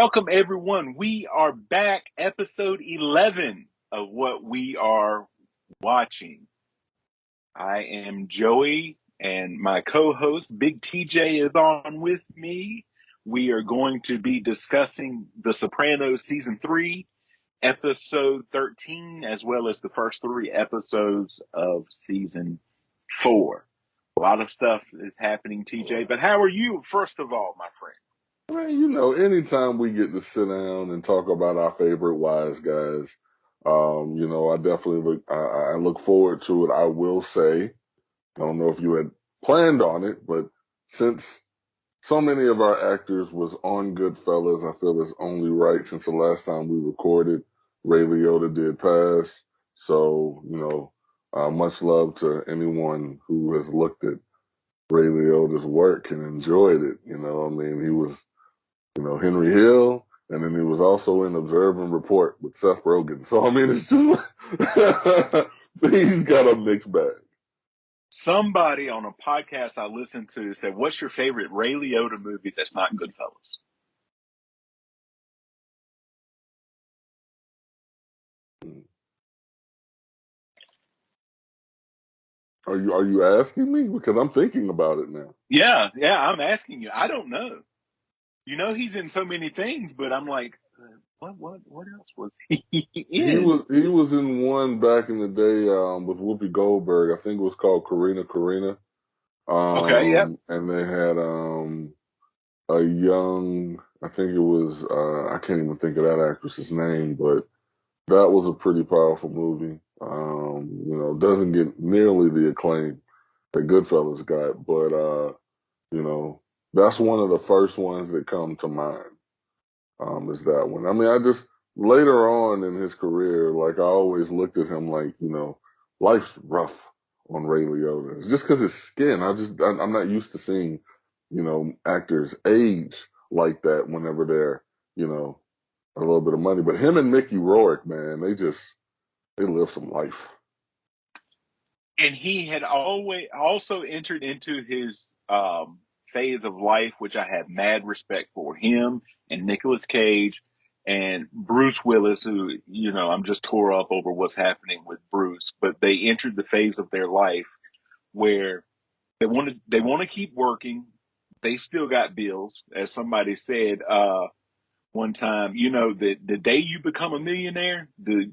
Welcome, everyone. We are back, episode 11 of what we are watching. I am Joey, and my co host, Big TJ, is on with me. We are going to be discussing The Sopranos Season 3, Episode 13, as well as the first 3 episodes of Season 4. A lot of stuff is happening, TJ, but how are you, first of all, my friend? Man, anytime we get to sit down and talk about our favorite wise guys, I definitely I look forward to it. I will say, I don't know if you had planned on it, but since so many of our actors was on Goodfellas, I feel it's only right since the last time we recorded, Ray Liotta did pass. So, much love to anyone who has looked at Ray Liotta's work and enjoyed it. He was Henry Hill, and then he was also in Observe and Report with Seth Rogen. So, it's just he's got a mixed bag. Somebody on a podcast I listened to said, "What's your favorite Ray Liotta movie that's not Goodfellas?" Are you asking me? Because I'm thinking about it now. Yeah, I'm asking you. I don't know. He's in so many things, but I'm like, what else was he in? He was in one back in the day with Whoopi Goldberg. I think it was called Karina. Okay, yep. And they had a young, I think it was, I can't even think of that actress's name, but that was a pretty powerful movie. Doesn't get nearly the acclaim that Goodfellas got, but, that's one of the first ones that come to mind, is that one. Later on in his career, like, I always looked at him like, life's rough on Ray Liotta. It's just because his skin, I'm not used to seeing, actors age like that whenever they're, a little bit of money. But him and Mickey Rourke, man, they live some life. And he had always also entered into his phase of life, which I have mad respect for him and Nicolas Cage and Bruce Willis, who, I'm just tore up over what's happening with Bruce, but they entered the phase of their life where they want to keep working. They've still got bills, as somebody said one time. The day you become a millionaire, the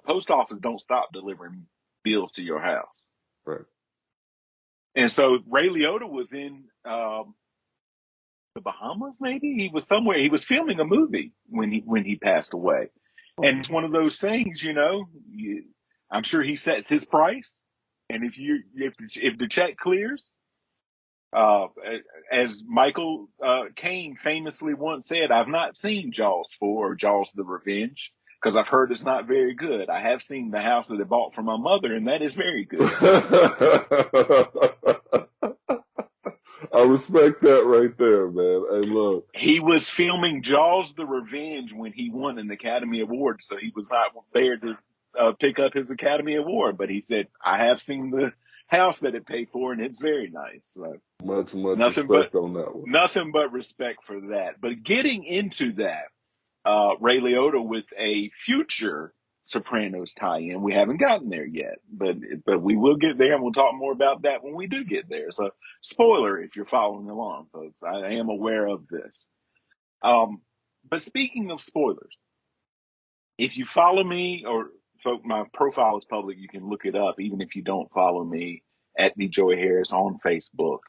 post office don't stop delivering bills to your house. Right. And so Ray Liotta was in the Bahamas, maybe he was somewhere. He was filming a movie when he passed away, and it's one of those things. I'm sure he sets his price, and if the check clears, uh, as Michael Caine famously once said, "I've not seen Jaws 4 or Jaws the Revenge because I've heard it's not very good. I have seen the house that I bought for my mother, and that is very good." I respect that right there, man. Hey, look. He was filming Jaws the Revenge when he won an Academy Award, so he was not there to pick up his Academy Award. But he said, "I have seen the house that it paid for, and it's very nice." So Much nothing but respect on that one. nothing but respect for that. But getting into that, Ray Liotta with a future Sopranos tie-in. We haven't gotten there yet, but we will get there, and we'll talk more about that when we do get there. So, spoiler if you're following along, folks. I am aware of this. But speaking of spoilers, if you follow me, or folk, my profile is public, you can look it up, even if you don't follow me at the Joey Harris on Facebook.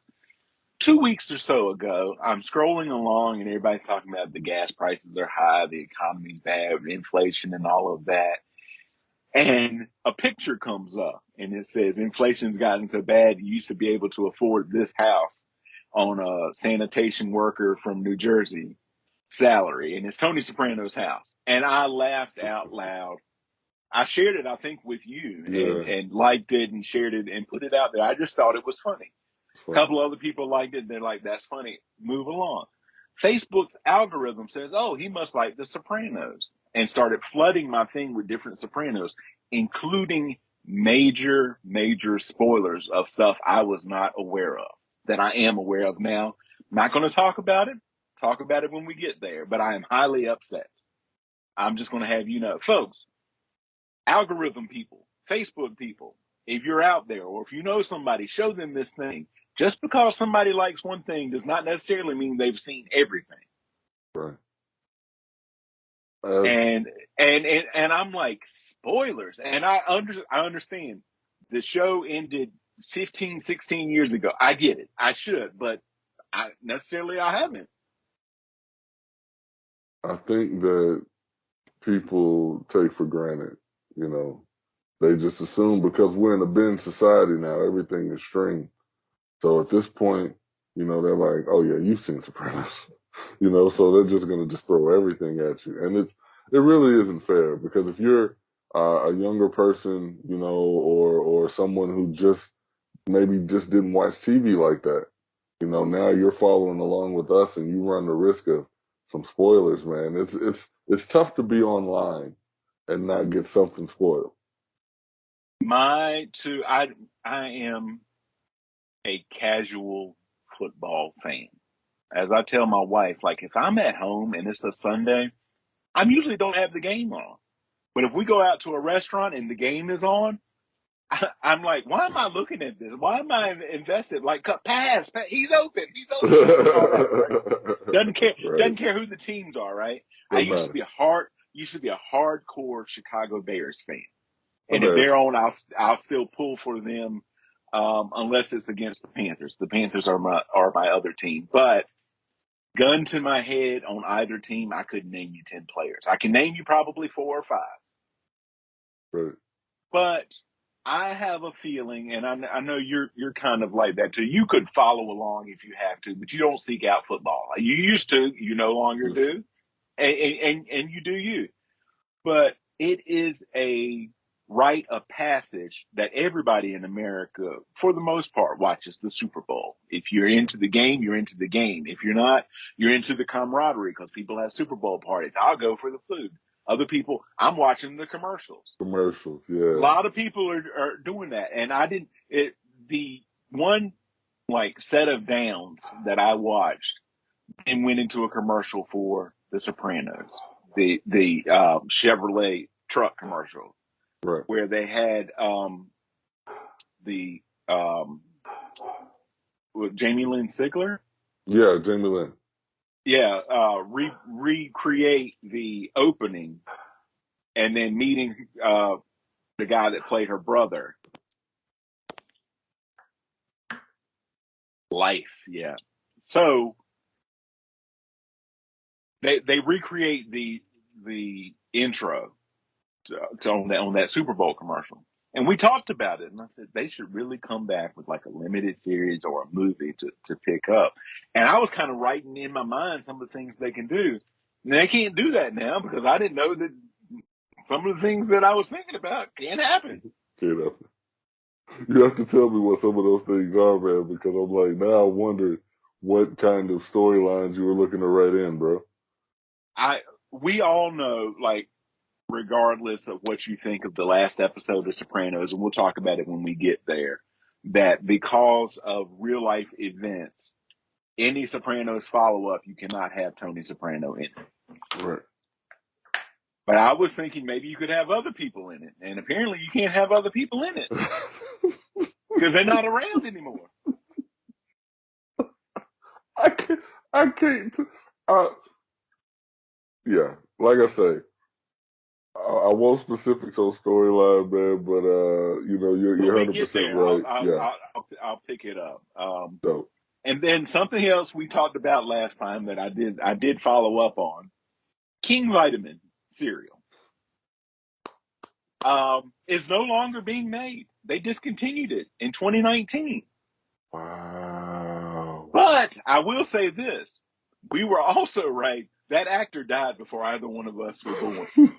2 weeks or so ago, I'm scrolling along and everybody's talking about the gas prices are high, the economy's bad, inflation and all of that. And a picture comes up and it says, "Inflation's gotten so bad, you used to be able to afford this house on a sanitation worker from New Jersey salary." And it's Tony Soprano's house. And I laughed out loud. I shared it, I think, with you and liked it and shared it and put it out there. I just thought it was funny. A couple other people liked it. They're like, "That's funny. Move along." Facebook's algorithm says, "Oh, he must like The Sopranos," and started flooding my thing with different Sopranos, including major, major spoilers of stuff I was not aware of that I am aware of now. Not going to talk about it. Talk about it when we get there. But I am highly upset. I'm just going to have you know, folks, algorithm people, Facebook people, if you're out there or if you know somebody, show them this thing. Just because somebody likes one thing does not necessarily mean they've seen everything. Right. As And I'm like, spoilers. And I understand the show ended 15, 16 years ago. I get it. I should, but I haven't. I think that people take for granted, you know, they just assume because we're in a binge society now, everything is streamed. So at this point, you know, they're like, oh yeah, you've seen Sopranos, you know, so they're just going to just throw everything at you. And it really isn't fair because if you're a younger person, you know, or someone who just maybe just didn't watch TV like that, you know, now you're following along with us and you run the risk of some spoilers, man. It's tough to be online and not get something spoiled. I am a casual football fan. As I tell my wife, like if I'm at home and it's a Sunday, I usually don't have the game on. But if we go out to a restaurant and the game is on, I'm like, why am I looking at this? Why am I invested? Like, pass, he's open, all that, right? Right. Doesn't care who the teams are, right? I Doesn't matter. used to be a hardcore Chicago Bears fan, and if Okay. they're on, I'll still pull for them, unless it's against the Panthers. The Panthers are my other team, but gun to my head on either team, I couldn't name you 10 players. I can name you probably 4 or 5. Right. But I have a feeling, and I know you're kind of like that too. You could follow along if you have to, but you don't seek out football. You used to, you no longer Yes. do, and you do you. But it is a rite of passage that everybody in America, for the most part, watches the Super Bowl. If you're into the game, you're into the game. If you're not, you're into the camaraderie because people have Super Bowl parties. I'll go for the food. Other people, I'm watching the commercials. Commercials. A Yeah. lot of people are doing that, and I didn't. The one like set of downs that I watched and went into a commercial for The Sopranos, the Chevrolet truck commercial Right. where they had the with Jamie Lynn Sigler, Yeah. Jamie Lynn. yeah, recreate the opening and then meeting the guy that played her brother. Life, yeah. So they recreate the intro on that Super Bowl commercial, and we talked about it. And I said they should really come back with like a limited series or a movie to pick up. And I was kind of writing in my mind some of the things they can do. And they can't do that now because I didn't know that some of the things that I was thinking about can't happen. You know, you have to tell me what some of those things are, man, because I'm like, now I wonder what kind of storylines you were looking to write in, bro. I we all know, like, regardless of what you think of the last episode of Sopranos, and we'll talk about it when we get there, that because of real life events, any Sopranos follow up, you cannot have Tony Soprano in it. Right. But I was thinking maybe you could have other people in it, and apparently you can't have other people in it because they're not around anymore. I can't. I can't. Uh, yeah. Like I say, I won't specifics on storyline, man, but you know, you're When we 100 get percent there, right. Yeah. I'll pick it up. So And then something else we talked about last time that I did follow up on, King Vitamin cereal is no longer being made. They discontinued it in 2019. wow. But I will say this: we were also right. That actor died before either one of us were born.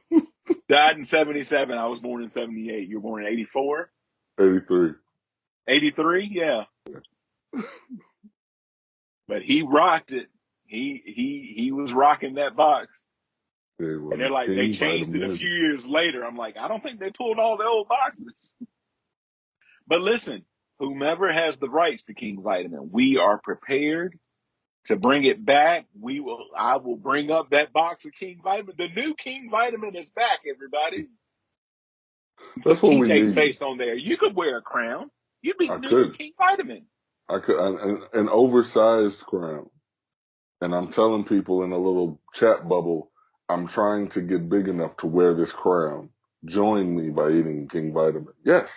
Died in 77. I was born in 78. You were born in 84? 83. 83? Yeah. But he rocked it. He was rocking that box. It And was they're like, they King changed it a Vitamin. few years later. I'm like, I don't think they pulled all the old boxes. But listen, whomever has the rights to King Vitamin, we are prepared To bring it back, I will bring up that box of King Vitamin. The new King Vitamin is back, everybody. That's Put what we TJ's need. face on there. You could wear a crown. You'd be I the new could. King Vitamin. I could. An oversized crown. And I'm telling people in a little chat bubble, I'm trying to get big enough to wear this crown. Join me by eating King Vitamin. Yes.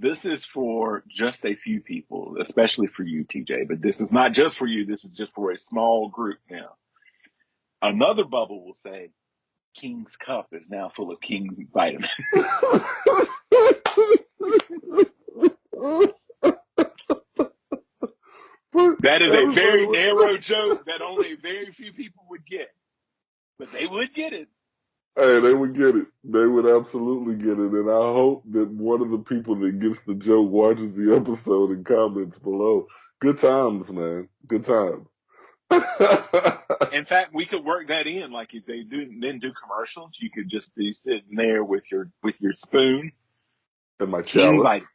This is for just a few people, especially for you, TJ. But this is not just for you. This is just for a small group now. Another bubble will say, King's Cup is now full of King Vitamin. That is a Everybody very was narrow joke that only very few people would get. But they would get it. Hey, they would get it. They would absolutely get it. And I hope that one of the people that gets the joke watches the episode and comments below. Good times, man. Good times. In fact, we could work that in. Like if they then do commercials, you could just be sitting there with your spoon. And my King chalice. Vitamin.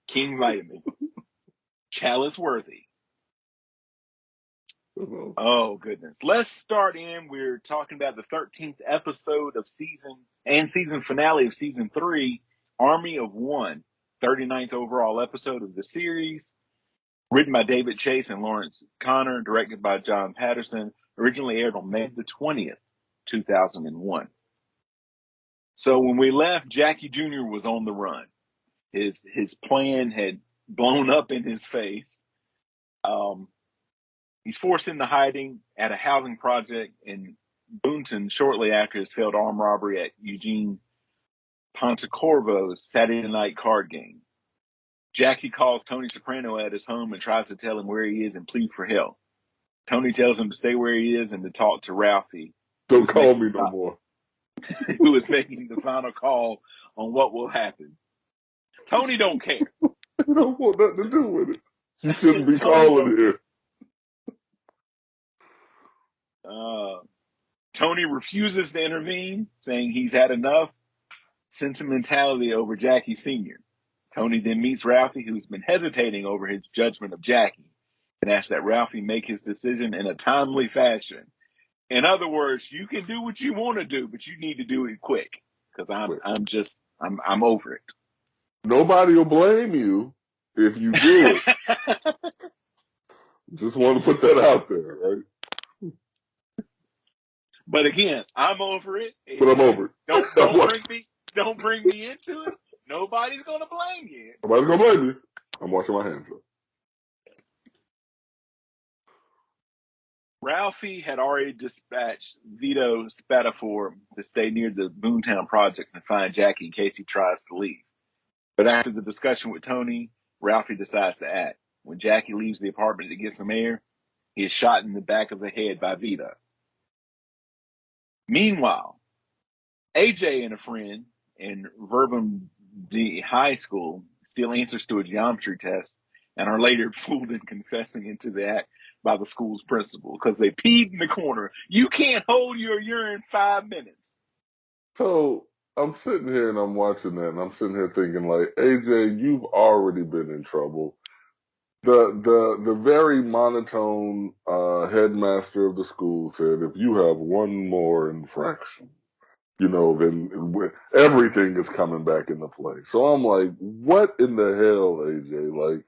King Vitamin. Chalice worthy. Oh goodness. Let's start in. We're talking about the 13th episode of season finale of season 3, Army of One, 39th overall episode of the series. Written by David Chase and Lawrence Connor, directed by John Patterson, originally aired on May the 20th, 2001. So when we left, Jackie Jr. was on the run. His plan had blown up in his face. He's forced into hiding at a housing project in Boonton shortly after his failed armed robbery at Eugene Pontecorvo's Saturday night card game. Jackie calls Tony Soprano at his home and tries to tell him where he is and plead for help. Tony tells him to stay where he is and to talk to Ralphie, Don't call me no more. who is making the final call on what will happen. Tony don't care. You don't want nothing to do with it. You shouldn't be Tony calling don't here. Tony refuses to intervene, saying he's had enough sentimentality over Jackie Sr. Tony then meets Ralphie, who's been hesitating over his judgment of Jackie, and asks that Ralphie make his decision in a timely fashion. In other words, you can do what you want to do, but you need to do it quick because I'm over it. Nobody will blame you if you do it. Just want to put that out there, right? But again, I'm over it. But I'm over it. Don't bring me into it. Nobody's gonna blame you. Nobody's gonna blame you. I'm washing my hands up. Ralphie had already dispatched Vito Spatafor to stay near the Boomtown Project and find Jackie in case he tries to leave. But after the discussion with Tony, Ralphie decides to act. When Jackie leaves the apartment to get some air, he is shot in the back of the head by Vito. Meanwhile, AJ and a friend in Verbum D High School steal answers to a geometry test and are later fooled in confessing into the act by the school's principal because they peed in the corner. You can't hold your urine 5 minutes. So I'm sitting here and I'm watching that and I'm sitting here thinking like, AJ, you've already been in trouble. The very monotone headmaster of the school said, if you have one more infraction, then everything is coming back into play. So I'm like, what in the hell, AJ? Like,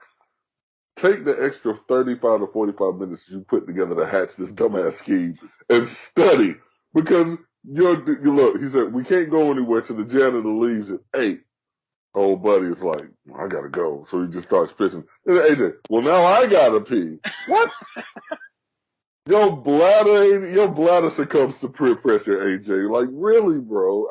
take the extra 35 to 45 minutes you put together to hatch this dumbass scheme and study. Because you look, he said, we can't go anywhere till the janitor leaves at 8. Old buddy is like, I gotta go. So he just starts pissing. And AJ, well, now I gotta pee. What? Your bladder succumbs to peer pressure, AJ. Like, really, bro?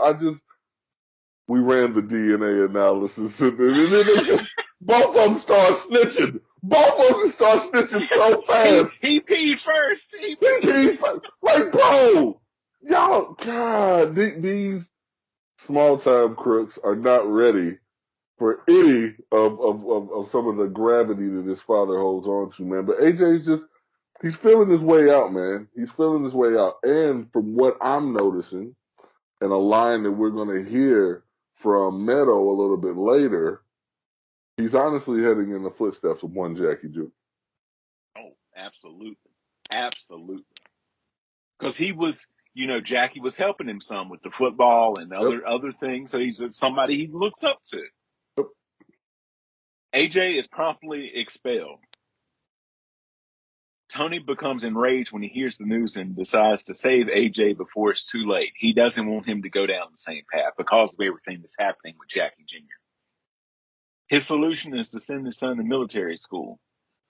We ran the DNA analysis and then they just, both of them start snitching. Both of them start snitching so fast. He peed first. He peed first. Like, bro, y'all, God, these small time crooks are not ready for any of some of the gravity that his father holds on to, man. But AJ's he's feeling his way out, man. He's feeling his way out. And from what I'm noticing, and a line that we're going to hear from Meadow a little bit later, he's honestly heading in the footsteps of one Jackie Jr. Absolutely. Absolutely. Because he was, Jackie was helping him some with the football and Yep. other things. So he's somebody he looks up to. Yep. AJ is promptly expelled. Tony becomes enraged when he hears the news and decides to save AJ before it's too late. He doesn't want him to go down the same path because of everything that's happening with Jackie Jr. His solution is to send his son to military school.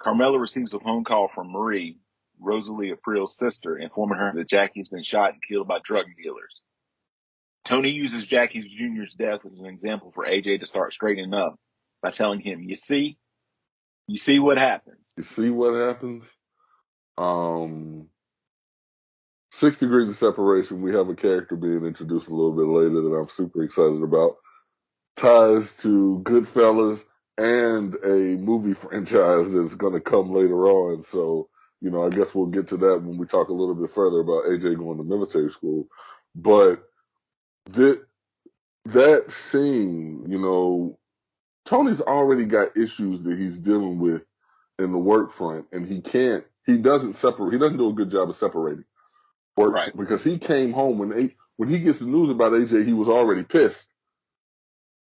Carmela receives a phone call from Marie, Rosalie April's sister, informing her that Jackie's been shot and killed by drug dealers. Tony uses Jackie Jr.'s death as an example for AJ to start straightening up by telling him, you see what happens. You see what happens? Um, 6 degrees of separation. We have a character being introduced a little bit later that I'm super excited about. Ties to Goodfellas and a movie franchise that's going to come later on. So, I guess we'll get to that when we talk a little bit further about AJ going to military school. But that scene, Tony's already got issues that he's dealing with in the work front, and he doesn't do a good job of separating work Right. because he came home when he gets the news about AJ, he was already pissed,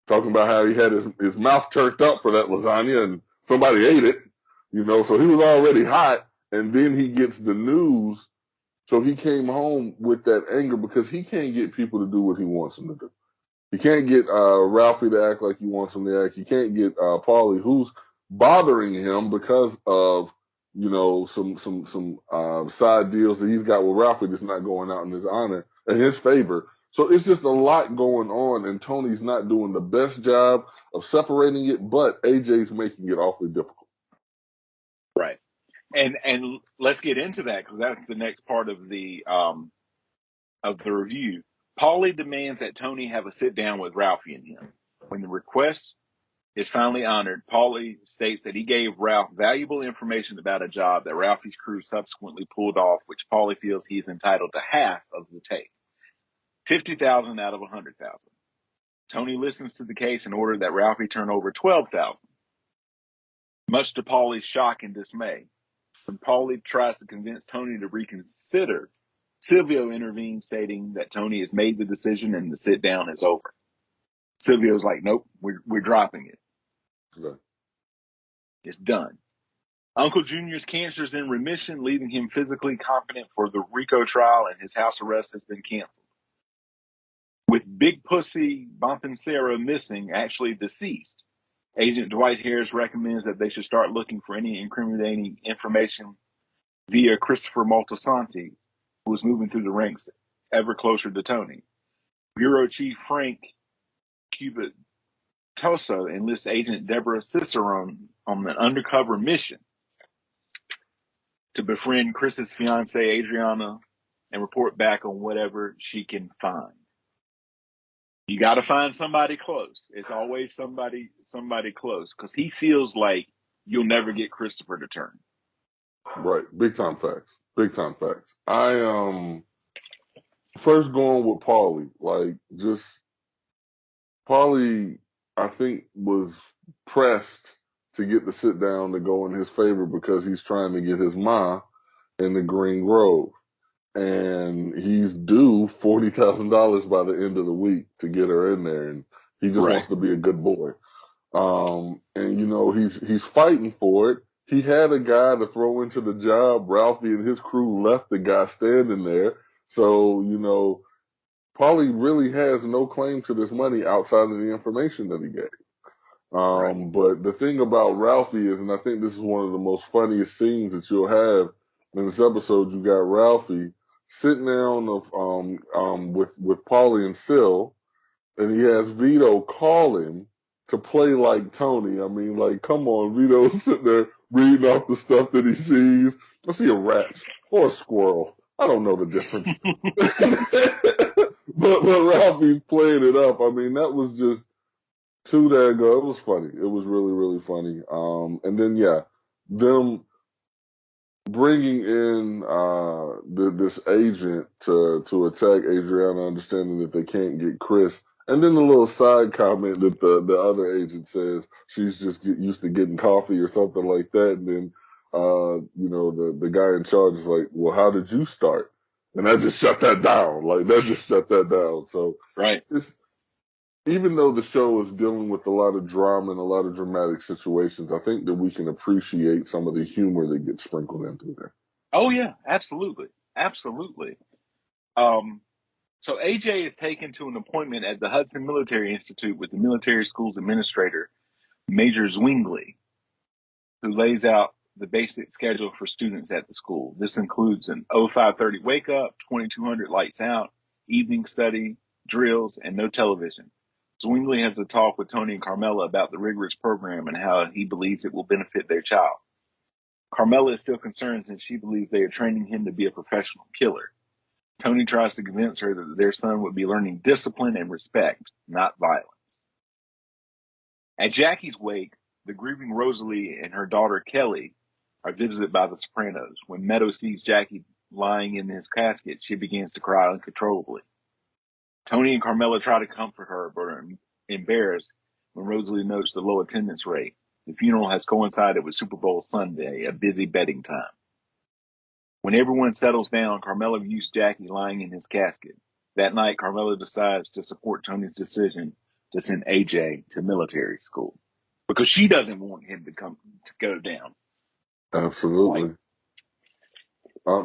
talking about how he had his mouth turned up for that lasagna and somebody ate it, so he was already hot, and then he gets the news, so he came home with that anger because he can't get people to do what he wants them to do. He can't get Ralphie to act like he wants him to act. He can't get Paulie, who's bothering him because of some side deals that he's got with Ralphie that's not going out in his honor in his favor. So it's just a lot going on, and Tony's not doing the best job of separating it, but AJ's making it awfully difficult. Right. And let's get into that because that's the next part of the review. Paulie demands that Tony have a sit down with Ralphie and him. When the request is finally honored, Paulie states that he gave Ralph valuable information about a job that Ralphie's crew subsequently pulled off, which Paulie feels he's entitled to half of the take, 50,000 out of 100,000. Tony listens to the case and ordered that Ralphie turn over 12,000, much to Paulie's shock and dismay. When Paulie tries to convince Tony to reconsider, Silvio intervenes, stating that Tony has made the decision and the sit down is over. Silvio's like, nope, we're dropping it. Okay. It's done. Uncle Junior's cancer is in remission, leaving him physically competent for the RICO trial, and his house arrest has been canceled. With Big Pussy Bompensero missing, actually deceased, Agent Dwight Harris recommends that they should start looking for any incriminating information via Christopher Moltisanti, who is moving through the ranks ever closer to Tony. Bureau Chief Frank Cubitoso enlists Agent Deborah Cicerone on an undercover mission to befriend Chris's fiancée, Adriana, and report back on whatever she can find. You got to find somebody close. It's always somebody close because he feels like you'll never get Christopher to turn. Right. Big time facts. Big time facts. I first going with Paulie, like just Paulie, I think, was pressed to get the sit down to go in his favor because he's trying to get his ma in the Green Grove. And he's due $40,000 by the end of the week to get her in there. And he just Right. wants to be a good boy. And he's fighting for it. He had a guy to throw into the job. Ralphie and his crew left the guy standing there. So, Paulie really has no claim to this money outside of the information that he gave. Right. But the thing about Ralphie is, and I think this is one of the most funniest scenes that you'll have in this episode, you got Ralphie sitting there with Paulie and Sil, and he has Vito call him to play like Tony. I mean, like, come on, Vito's sitting there reading off the stuff that he sees. I see a rat or a squirrel. I don't know the difference. but Ralphie's playing it up. I mean, that was just too damn good. It was funny. It was really, really funny. And then yeah, them bringing in this agent to attack Adriana, understanding that they can't get Chris, and then the little side comment that the other agent says she's just used to getting coffee or something like that, and then the guy in charge is like, well, how did you start? And that just shut that down. Like that just shut that down. So Right. it's even though the show is dealing with a lot of drama and a lot of dramatic situations, I think that we can appreciate some of the humor that gets sprinkled into there. Oh yeah, absolutely, absolutely. Um, so AJ is taken to an appointment at the Hudson Military Institute with the military school's administrator, Major Zwingli, who lays out the basic schedule for students at the school. This includes an 0530 wake up, 2200 lights out, evening study, drills, and no television. Zwingli has a talk with Tony and Carmela about the rigorous program and how he believes it will benefit their child. Carmela is still concerned since she believes they are training him to be a professional killer. Tony tries to convince her that their son would be learning discipline and respect, not violence. At Jackie's wake, the grieving Rosalie and her daughter Kelly are visited by the Sopranos. When Meadow sees Jackie lying in his casket, she begins to cry uncontrollably. Tony and Carmela try to comfort her, but are embarrassed when Rosalie notes the low attendance rate. The funeral has coincided with Super Bowl Sunday, a busy betting time. When everyone settles down, Carmela views Jackie lying in his casket. That night, Carmela decides to support Tony's decision to send AJ to military school because she doesn't want him to go down. Like, Absolutely.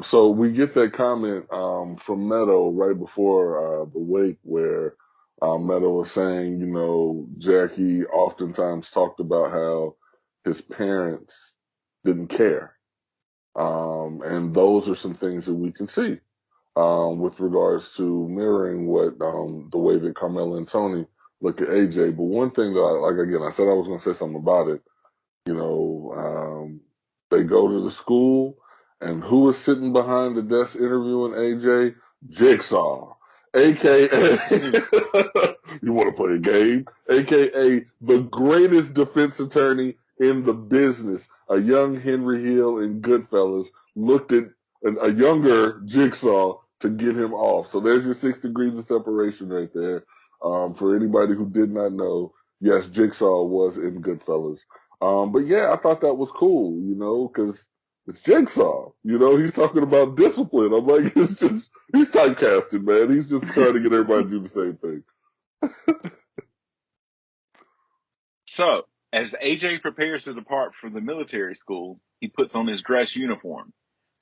So we get that comment from Meadow right before the wake where Meadow is saying, Jackie oftentimes talked about how his parents didn't care. And those are some things that we can see with regards to mirroring what the way that Carmela and Tony look at AJ. But one thing that I said I was going to say something about it. You know, they go to the school, and who is sitting behind the desk interviewing AJ? Jigsaw, aka you want to play a game, aka the greatest defense attorney in the business. A young Henry Hill in Goodfellas looked at a younger Jigsaw to get him off. So there's your 6 degrees of separation right there. For anybody who did not know, yes, Jigsaw was in Goodfellas. But yeah, I thought that was cool, because it's Jigsaw. He's talking about discipline. I'm like, he's typecasted, man. He's just trying to get everybody to do the same thing. so, as AJ prepares to depart from the military school, he puts on his dress uniform.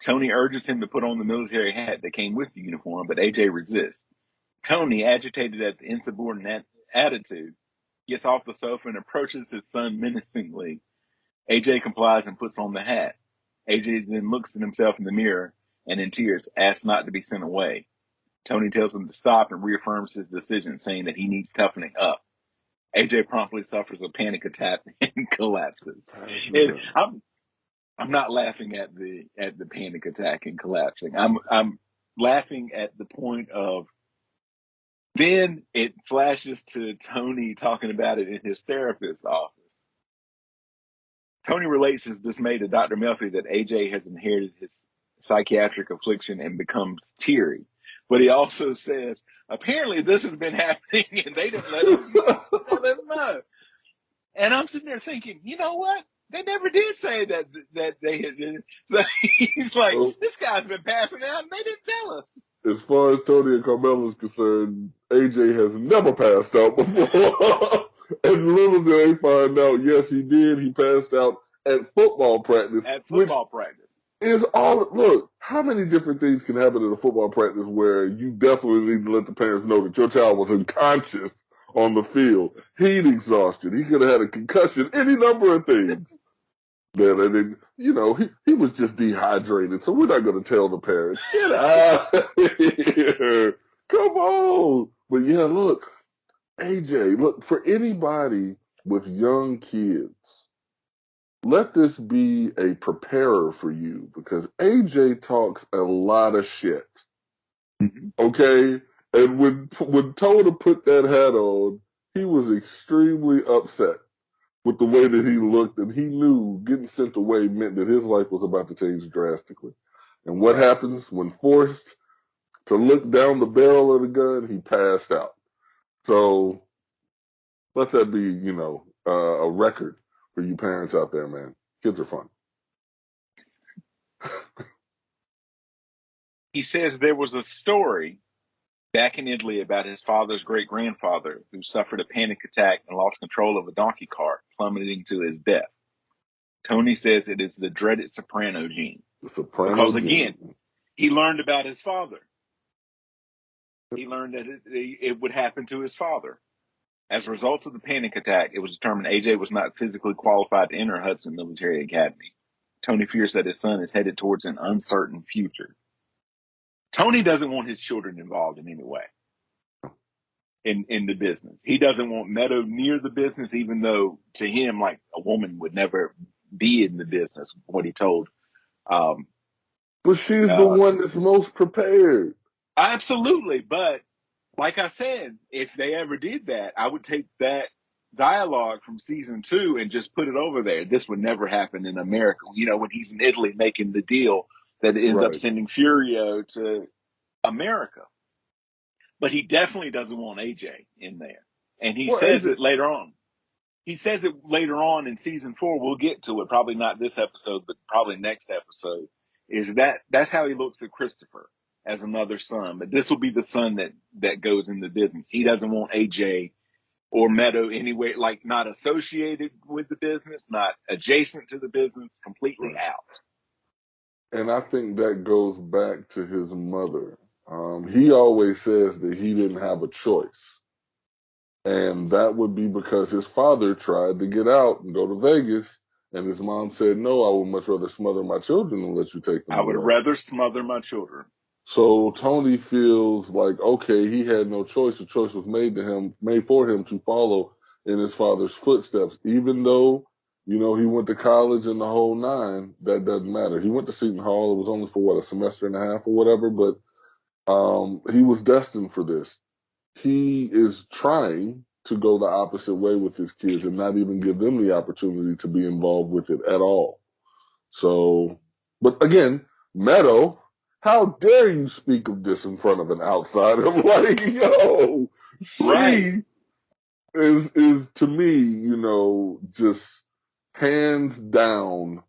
Tony urges him to put on the military hat that came with the uniform, but AJ resists. Tony, agitated at the insubordinate attitude, gets off the sofa and approaches his son menacingly. AJ complies and puts on the hat. AJ then looks at himself in the mirror and, in tears, asks not to be sent away. Tony tells him to stop and reaffirms his decision, saying that he needs toughening up. AJ promptly suffers a panic attack and collapses. And I'm not laughing at the panic attack and collapsing. I'm laughing at the point of then it flashes to Tony talking about it in his therapist's office. Tony relates his dismay to Dr. Melfi that AJ has inherited his psychiatric affliction and becomes teary. But he also says, apparently this has been happening and they didn't let us know. And I'm sitting there thinking, you know what? They never did say that they had. So he's like, So, this guy's been passing out and they didn't tell us. as far as Tony and Carmela is concerned, AJ has never passed out before. And little do they find out, yes, he did. He passed out at football practice, At which football practice. is all. Look, how many different things can happen at a football practice where you definitely need to let the parents know that your child was unconscious on the field, heat exhaustion, he could have had a concussion, any number of things. Then and then, he was just dehydrated, so we're not going to tell the parents. Get out of here! Come on! But yeah, look, AJ, look, for anybody with young kids, let this be a preparer for you because AJ talks a lot of shit. Mm-hmm. Okay? And when told to put that hat on, he was extremely upset with the way that he looked, and he knew getting sent away meant that his life was about to change drastically. And what Right. happens when forced to look down the barrel of the gun? He passed out. So let that be, a record for you parents out there, man. Kids are fun. He says there was a story back in Italy about his father's great grandfather who suffered a panic attack and lost control of a donkey cart, plummeting to his death. Tony says it is the dreaded soprano gene. The Soprano Because again, gene. he learned about his father. He learned that it would happen to his father. As a result of the panic attack, it was determined AJ was not physically qualified to enter Hudson Military Academy. Tony fears that his son is headed towards an uncertain future. Tony doesn't want his children involved in any way in the business. He doesn't want Meadow near the business, even though to him, like, a woman would never be in the business, what he told. Um, But she's the uh, one that's most prepared. Absolutely. But like I said, if they ever did that, I would take that dialogue from season 2 and just put it over there. This would never happen in America. You know, when he's in Italy making the deal that ends up Right. sending Furio to America. But he definitely doesn't want AJ in there. And he Well, says AJ, it later on. He says it later on in season 4. We'll get to it. Probably not this episode, but probably next episode. Is that's how he looks at Christopher as another son. But this will be the son that goes in the business. He doesn't want AJ or Meadow anywhere, like, not associated with the business, not adjacent to the business, completely right. out. And I think that goes back to his mother. He always says that he didn't have a choice. And that would be because his father tried to get out and go to Vegas, and his mom said, "No, I would much rather smother my children than let you take them I would away." rather smother my children. So Tony feels like, okay, he had no choice. The choice was made for him to follow in his father's footsteps. Even though, he went to college and the whole nine, that doesn't matter. He went to Seton Hall. It was only for what, a semester and a half or whatever, but he was destined for this. He is trying to go the opposite way with his kids and not even give them the opportunity to be involved with it at all. So, but again, Meadow, how dare you speak of this in front of an outsider? Like, yo, Right. she is to me, just hands down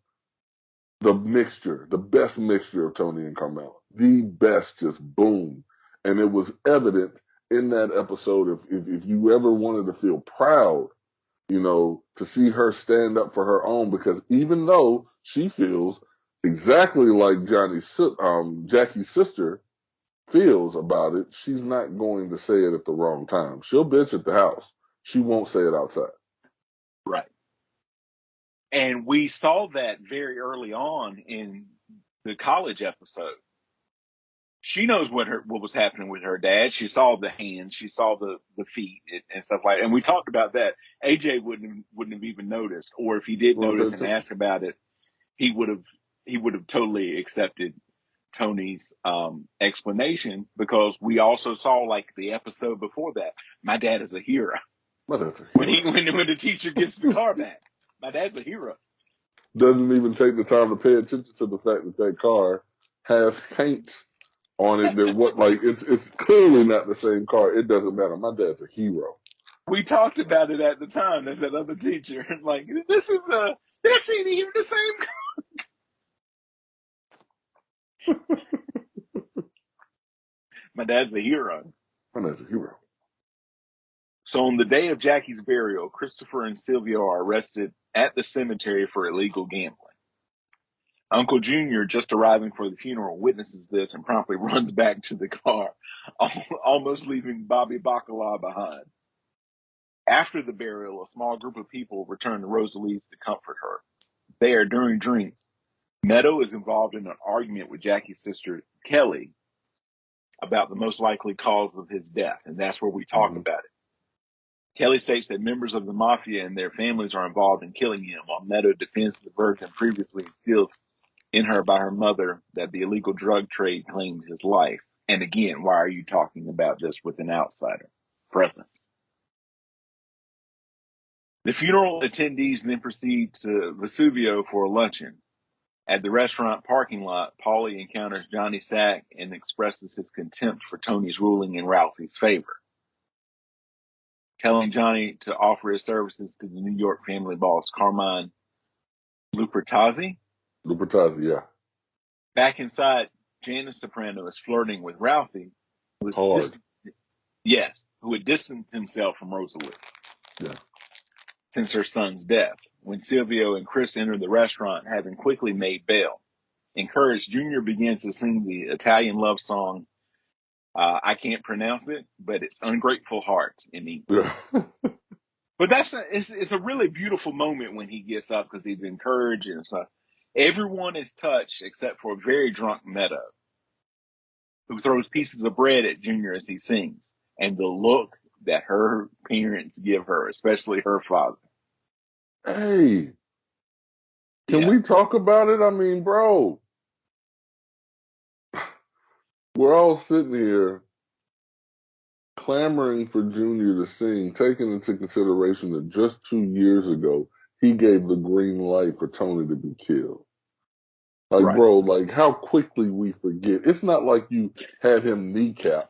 the best mixture of Tony and Carmela. The best, just boom. And it was evident in that episode. If you ever wanted to feel proud, to see her stand up for her own, because even though she feels exactly like Jackie's sister feels about it, she's not going to say it at the wrong time. She'll bitch at the house. She won't say it outside. Right. And we saw that very early on in the college episode. She knows what was happening with her dad. She saw the hands, she saw the feet and stuff like that. And we talked about that. AJ wouldn't have even noticed, or if he did Want to pay notice and attention? ask about it, he would have totally accepted Tony's explanation, because we also saw, like, the episode before that. My dad is a hero. But that's a When hero. when the teacher gets the car back, my dad's a hero. Doesn't even take the time to pay attention to the fact that that car has paint on it that what like it's clearly not the same car. It doesn't matter. My dad's a hero. We talked about it at the time. There's that other teacher. Like, this ain't even the same. My dad's a hero. My dad's a hero. So on the day of Jackie's burial, Christopher and Sylvia are arrested at the cemetery for illegal gambling. Uncle Junior, just arriving for the funeral, witnesses this and promptly runs back to the car, almost leaving Bobby Bacala behind. After the burial, a small group of people return to Rosalie's to comfort her. There, during drinks, Meadow is involved in an argument with Jackie's sister, Kelly, about the most likely cause of his death, and that's where we talk Mm-hmm. about it. Kelly states that members of the mafia and their families are involved in killing him, while Meadow defends the version previously instilled in her by her mother that the illegal drug trade claimed his life. And again, why are you talking about this with an outsider present? The funeral attendees then proceed to Vesuvio for a luncheon. At the restaurant parking lot, Paulie encounters Johnny Sack and expresses his contempt for Tony's ruling in Ralphie's favor, telling Johnny to offer his services to the New York family boss, Carmine Lupertazzi. Lupertazzi, yeah. Back inside, Janice Soprano is flirting with Ralphie, who is Hard. who had distanced himself from Rosalie Yeah. since her son's death. When Silvio and Chris enter the restaurant, having quickly made bail, encouraged, Junior begins to sing the Italian love song. I can't pronounce it, but it's "Ungrateful Heart" in English. Yeah. But it's a really beautiful moment when he gets up because he's encouraged and stuff. Everyone is touched except for a very drunk Meadow, who throws pieces of bread at Junior as he sings, and the look that her parents give her, especially her father. Hey, can Yeah, we talk about it? I mean, bro, we're all sitting here clamoring for Junior to sing, taking into consideration that just 2 years ago, he gave the green light for Tony to be killed. Like, right. bro, like how quickly we forget. It's not like you had him kneecapped.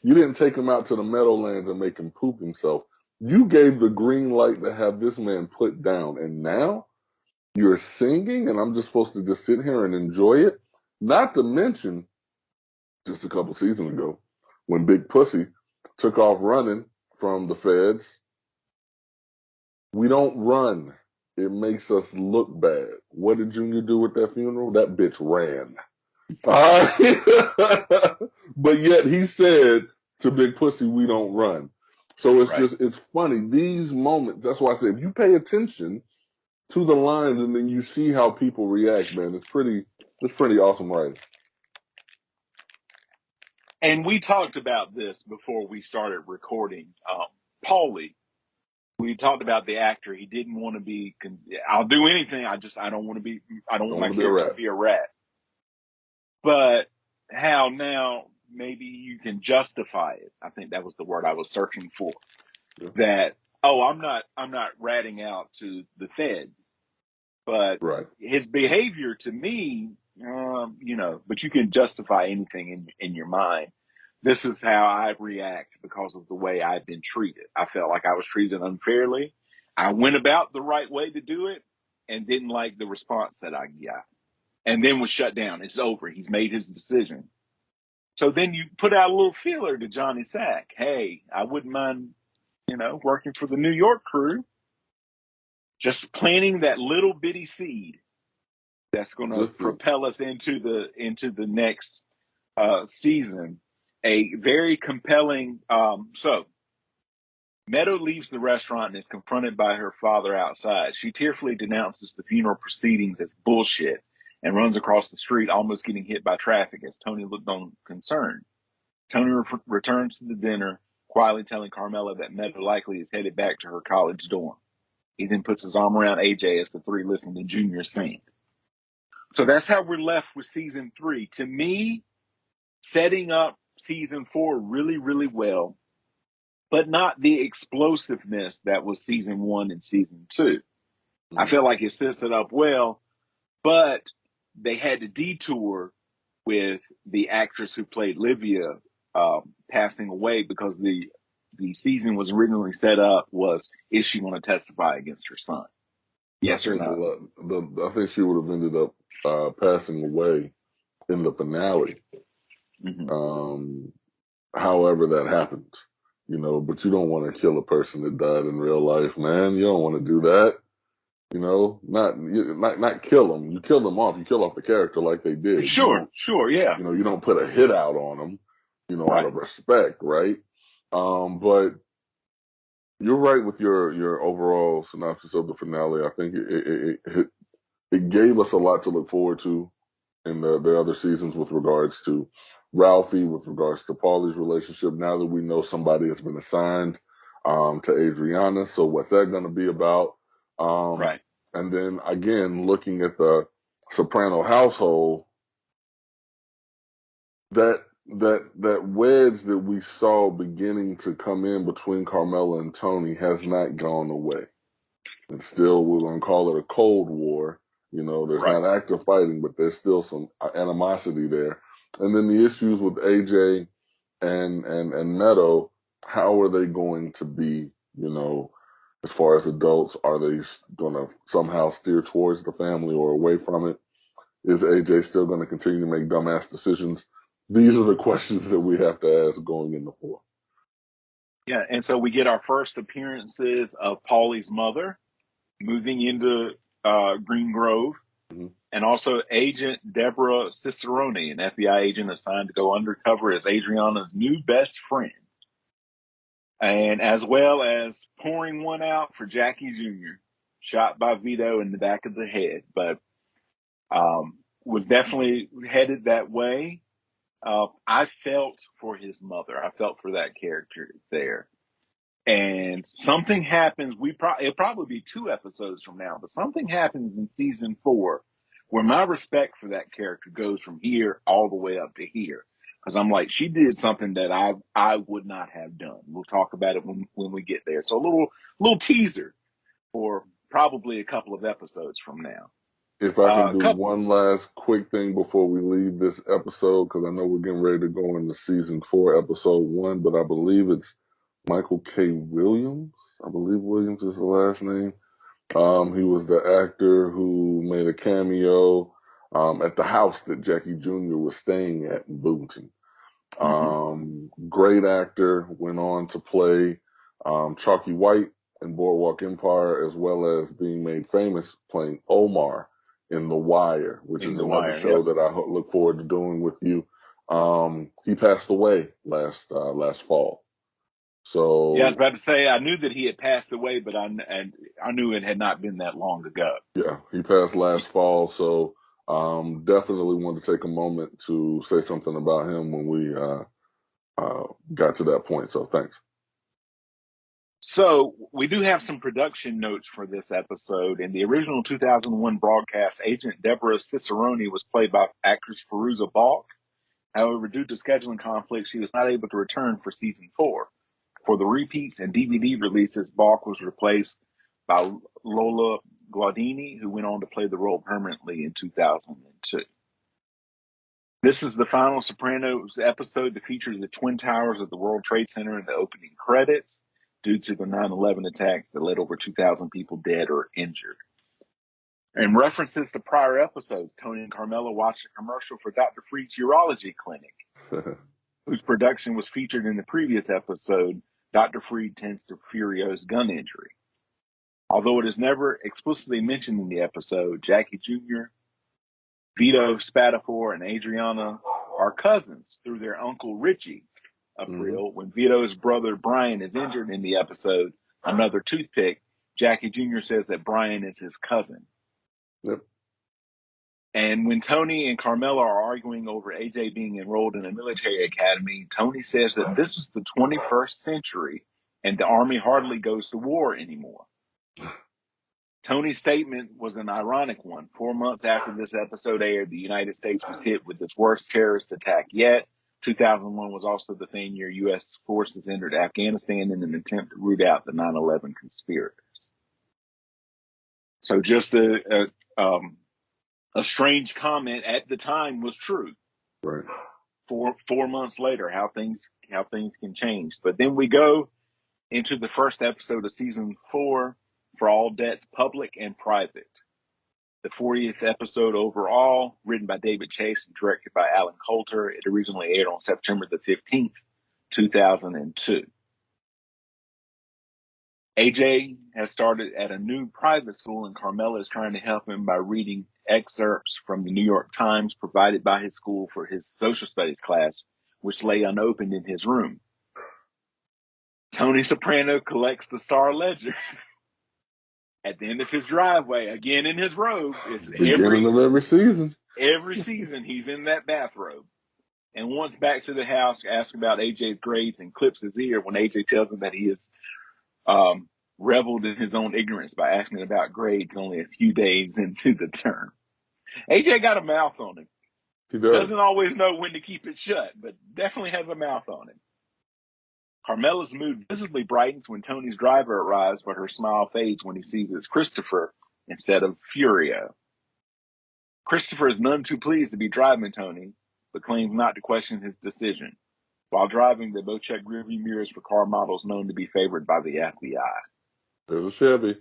You didn't take him out to the Meadowlands and make him poop himself. You gave the green light to have this man put down. And now you're singing, and I'm just supposed to just sit here and enjoy it? Not to mention, just a couple seasons ago, when Big Pussy took off running from the feds. We don't run. It makes us look bad. What did Junior do at that funeral? That bitch ran. But yet he said to Big Pussy, we don't run. So Right. it's funny. These moments, that's why I say, if you pay attention to the lines and then you see how people react, man, it's pretty awesome writing. And we talked about this before we started recording. Paulie, we talked about the actor. He didn't want to be. I'll do anything. I don't want to be. I don't want Don't my want to be a character to rat. be a rat. But how now? Maybe you can justify it. I think that was the word I was searching for. Yeah. That I'm not ratting out to the feds, but Right. his behavior to me, but you can justify anything in your mind. This is how I react because of the way I've been treated. I felt like I was treated unfairly. I went about the right way to do it and didn't like the response that I got, and then was shut down. It's over. He's made his decision. So then you put out a little feeler to Johnny Sack. Hey, I wouldn't mind, working for the New York crew, just planting that little bitty seed that's going to Just to propel us into the next season. A very compelling. So Meadow leaves the restaurant and is confronted by her father outside. She tearfully denounces the funeral proceedings as bullshit and runs across the street, almost getting hit by traffic as Tony looked on concerned. Tony returns to the dinner, quietly telling Carmela that Meadow likely is headed back to her college dorm. He then puts his arm around AJ as the three listen to Junior sing. So that's how we're left with season 3. To me, setting up season 4 really, really well, but not the explosiveness that was season 1 and season 2. I mm, feel like it sets it up well, but they had to detour with the actress who played Livia passing away because the season was originally set up was, is she going to testify against her son? I Yes or think no? I think she would have ended up passing away in the finale. Mm-hmm. Um, however that happens, but you don't want to kill a person that died in real life, man. You don't want to do that. Not kill them. You kill them off. You kill off the character like they did. Sure, sure, yeah, You don't put a hit out on them, out right. of respect, right? But you're right with your overall synopsis of the finale. I think it gave us a lot to look forward to in the other seasons with regards to Ralphie, with regards to Paulie's relationship. Now that we know somebody has been assigned to Adriana, so what's that going to be about? Um, Right. and then again, looking at the Soprano household, that wedge that we saw beginning to come in between Carmela and Tony has not gone away. And still, we're going to call it a Cold War. There's Right. not active fighting, but there's still some animosity there. And then the issues with AJ and Meadow, how are they going to be, as far as adults? Are they going to somehow steer towards the family or away from it? Is AJ still going to continue to make dumbass decisions? These are the questions that we have to ask going into 4. Yeah, and so we get our first appearances of Paulie's mother moving into Green Grove, Mm-hmm. and also Agent Deborah Cicerone, an FBI agent assigned to go undercover as Adriana's new best friend, and as well as pouring one out for Jackie Jr., shot by Vito in the back of the head, but was definitely headed that way. I felt for his mother. I felt for that character there. And something happens. It'll probably be 2 episodes from now, but something happens in season 4 where my respect for that character goes from here all the way up to here. Because I'm like, she did something that I would not have done. We'll talk about it when we get there. So a little teaser for probably a couple of episodes from now. If I can do Couple. one last quick thing before we leave this episode, because I know we're getting ready to go into season 4, episode 1, but I believe it's Michael K. Williams. I believe Williams is the last name. He was the actor who made a cameo at the house that Jackie Jr. was staying at in Boonton. Mm-hmm. Great actor, went on to play Chalky White in Boardwalk Empire, as well as being made famous playing Omar in The Wire, which In is The another Wire. show Yep. that I look forward to doing with you. He passed away last fall. Yeah, I was So about to say I knew that he had passed away, but I knew it had not been that long ago. yeah, he passed last fall. So definitely want to take a moment to say something about him when we got to that point. So thanks. So we do have some production notes for this episode. In the original 2001 broadcast, Agent Deborah Cicerone was played by actress Fairuza Balk. However, due to scheduling conflicts, she was not able to return for season 4. For the repeats and DVD releases, Balk was replaced by Lola Guadagnini, who went on to play the role permanently in 2002. This is the final Sopranos episode that features the Twin Towers of the World Trade Center in the opening credits due to the 9/11 attacks that led over 2,000 people dead or injured. In references to prior episodes, Tony and Carmela watched a commercial for Dr. Freed's urology clinic, whose production was featured in the previous episode, Dr. Freed tends to Furio's gun injury. Although it is never explicitly mentioned in the episode, Jackie Jr., Vito Spatafor, and Adriana are cousins through their uncle Richie. hmm April, when Vito's brother Brian is injured in the episode, Another Toothpick, Jackie Jr. says that Brian is his cousin. Yep. And when Tony and Carmela are arguing over AJ being enrolled in a military academy, Tony says that this is the 21st century and the Army hardly goes to war anymore. Tony's statement was an ironic one. 4 months after this episode aired, the United States was hit with its worst terrorist attack yet. 2001 was also the same year U.S. forces entered Afghanistan in an attempt to root out the 9/11 conspirators. So just a strange comment at the time was true. Right. 4 months later, how things can change. But then we go into the first episode of season 4, For All Debts Public and Private. The 40th episode overall, written by David Chase and directed by Alan Coulter. It originally aired on September the 15th, 2002. AJ has started at a new private school, and Carmela is trying to help him by reading excerpts from the New York Times provided by his school for his social studies class, which lay unopened in his room. Tony Soprano collects the Star Ledger at the end of his driveway, again in his robe. It's Beginning of every season. every season he's in that bathrobe. And once back to the house, asks about AJ's grades and clips his ear when AJ tells him that he has reveled in his own ignorance by asking about grades only a few days into the term. AJ got a mouth on him. He does. Doesn't always know when to keep it shut, but definitely has a mouth on him. Carmela's mood visibly brightens when Tony's driver arrives, but her smile fades when he sees it's Christopher instead of Furio. Christopher is none too pleased to be driving Tony, but claims not to question his decision. While driving, they both check rearview mirrors for car models known to be favored by the FBI. There's a Chevy.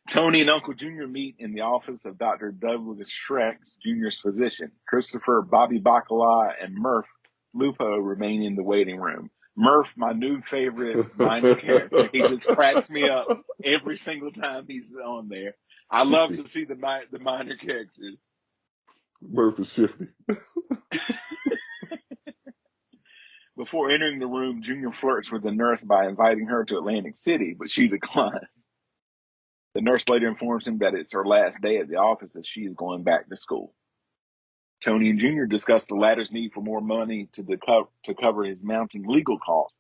Tony and Uncle Junior meet in the office of Dr. Douglas Schreck's Jr.'s physician. Christopher, Bobby Bacala, and Murph Lupo remain in the waiting room. Murph, my new favorite minor character. He just cracks me up every single time he's on there. I love to see the minor characters. Murph is shifty. Before entering the room, Junior flirts with the nurse by inviting her to Atlantic City, but she declines. The nurse later informs him that it's her last day at the office as she is going back to school. Tony and Junior discuss the latter's need for more money to cover his mounting legal costs,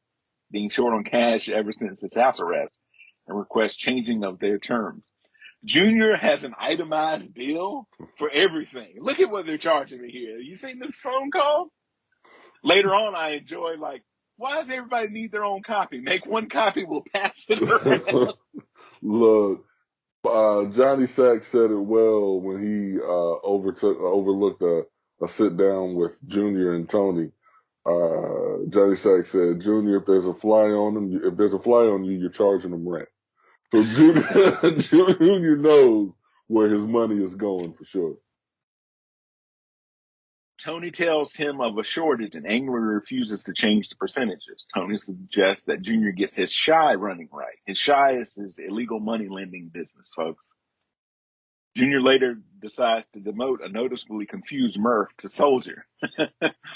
being short on cash ever since his house arrest, and request changing of their terms. Junior has an itemized bill for everything. Look at what they're charging me here. You seen this phone call? Later on, I enjoy, like, why does everybody need their own copy? Make one copy, we'll pass it around. Look, Johnny Sack said it well when he overlooked a sit down with Junior and Tony. Johnny Sack said, "Junior, if there's a fly on you, you're charging them rent." So Junior, Junior knows where his money is going for sure. Tony tells him of a shortage and angrily refuses to change the percentages. Tony suggests that Junior gets his shy running right. His shy is his illegal money lending business, folks. Junior later decides to demote a noticeably confused Murph to soldier.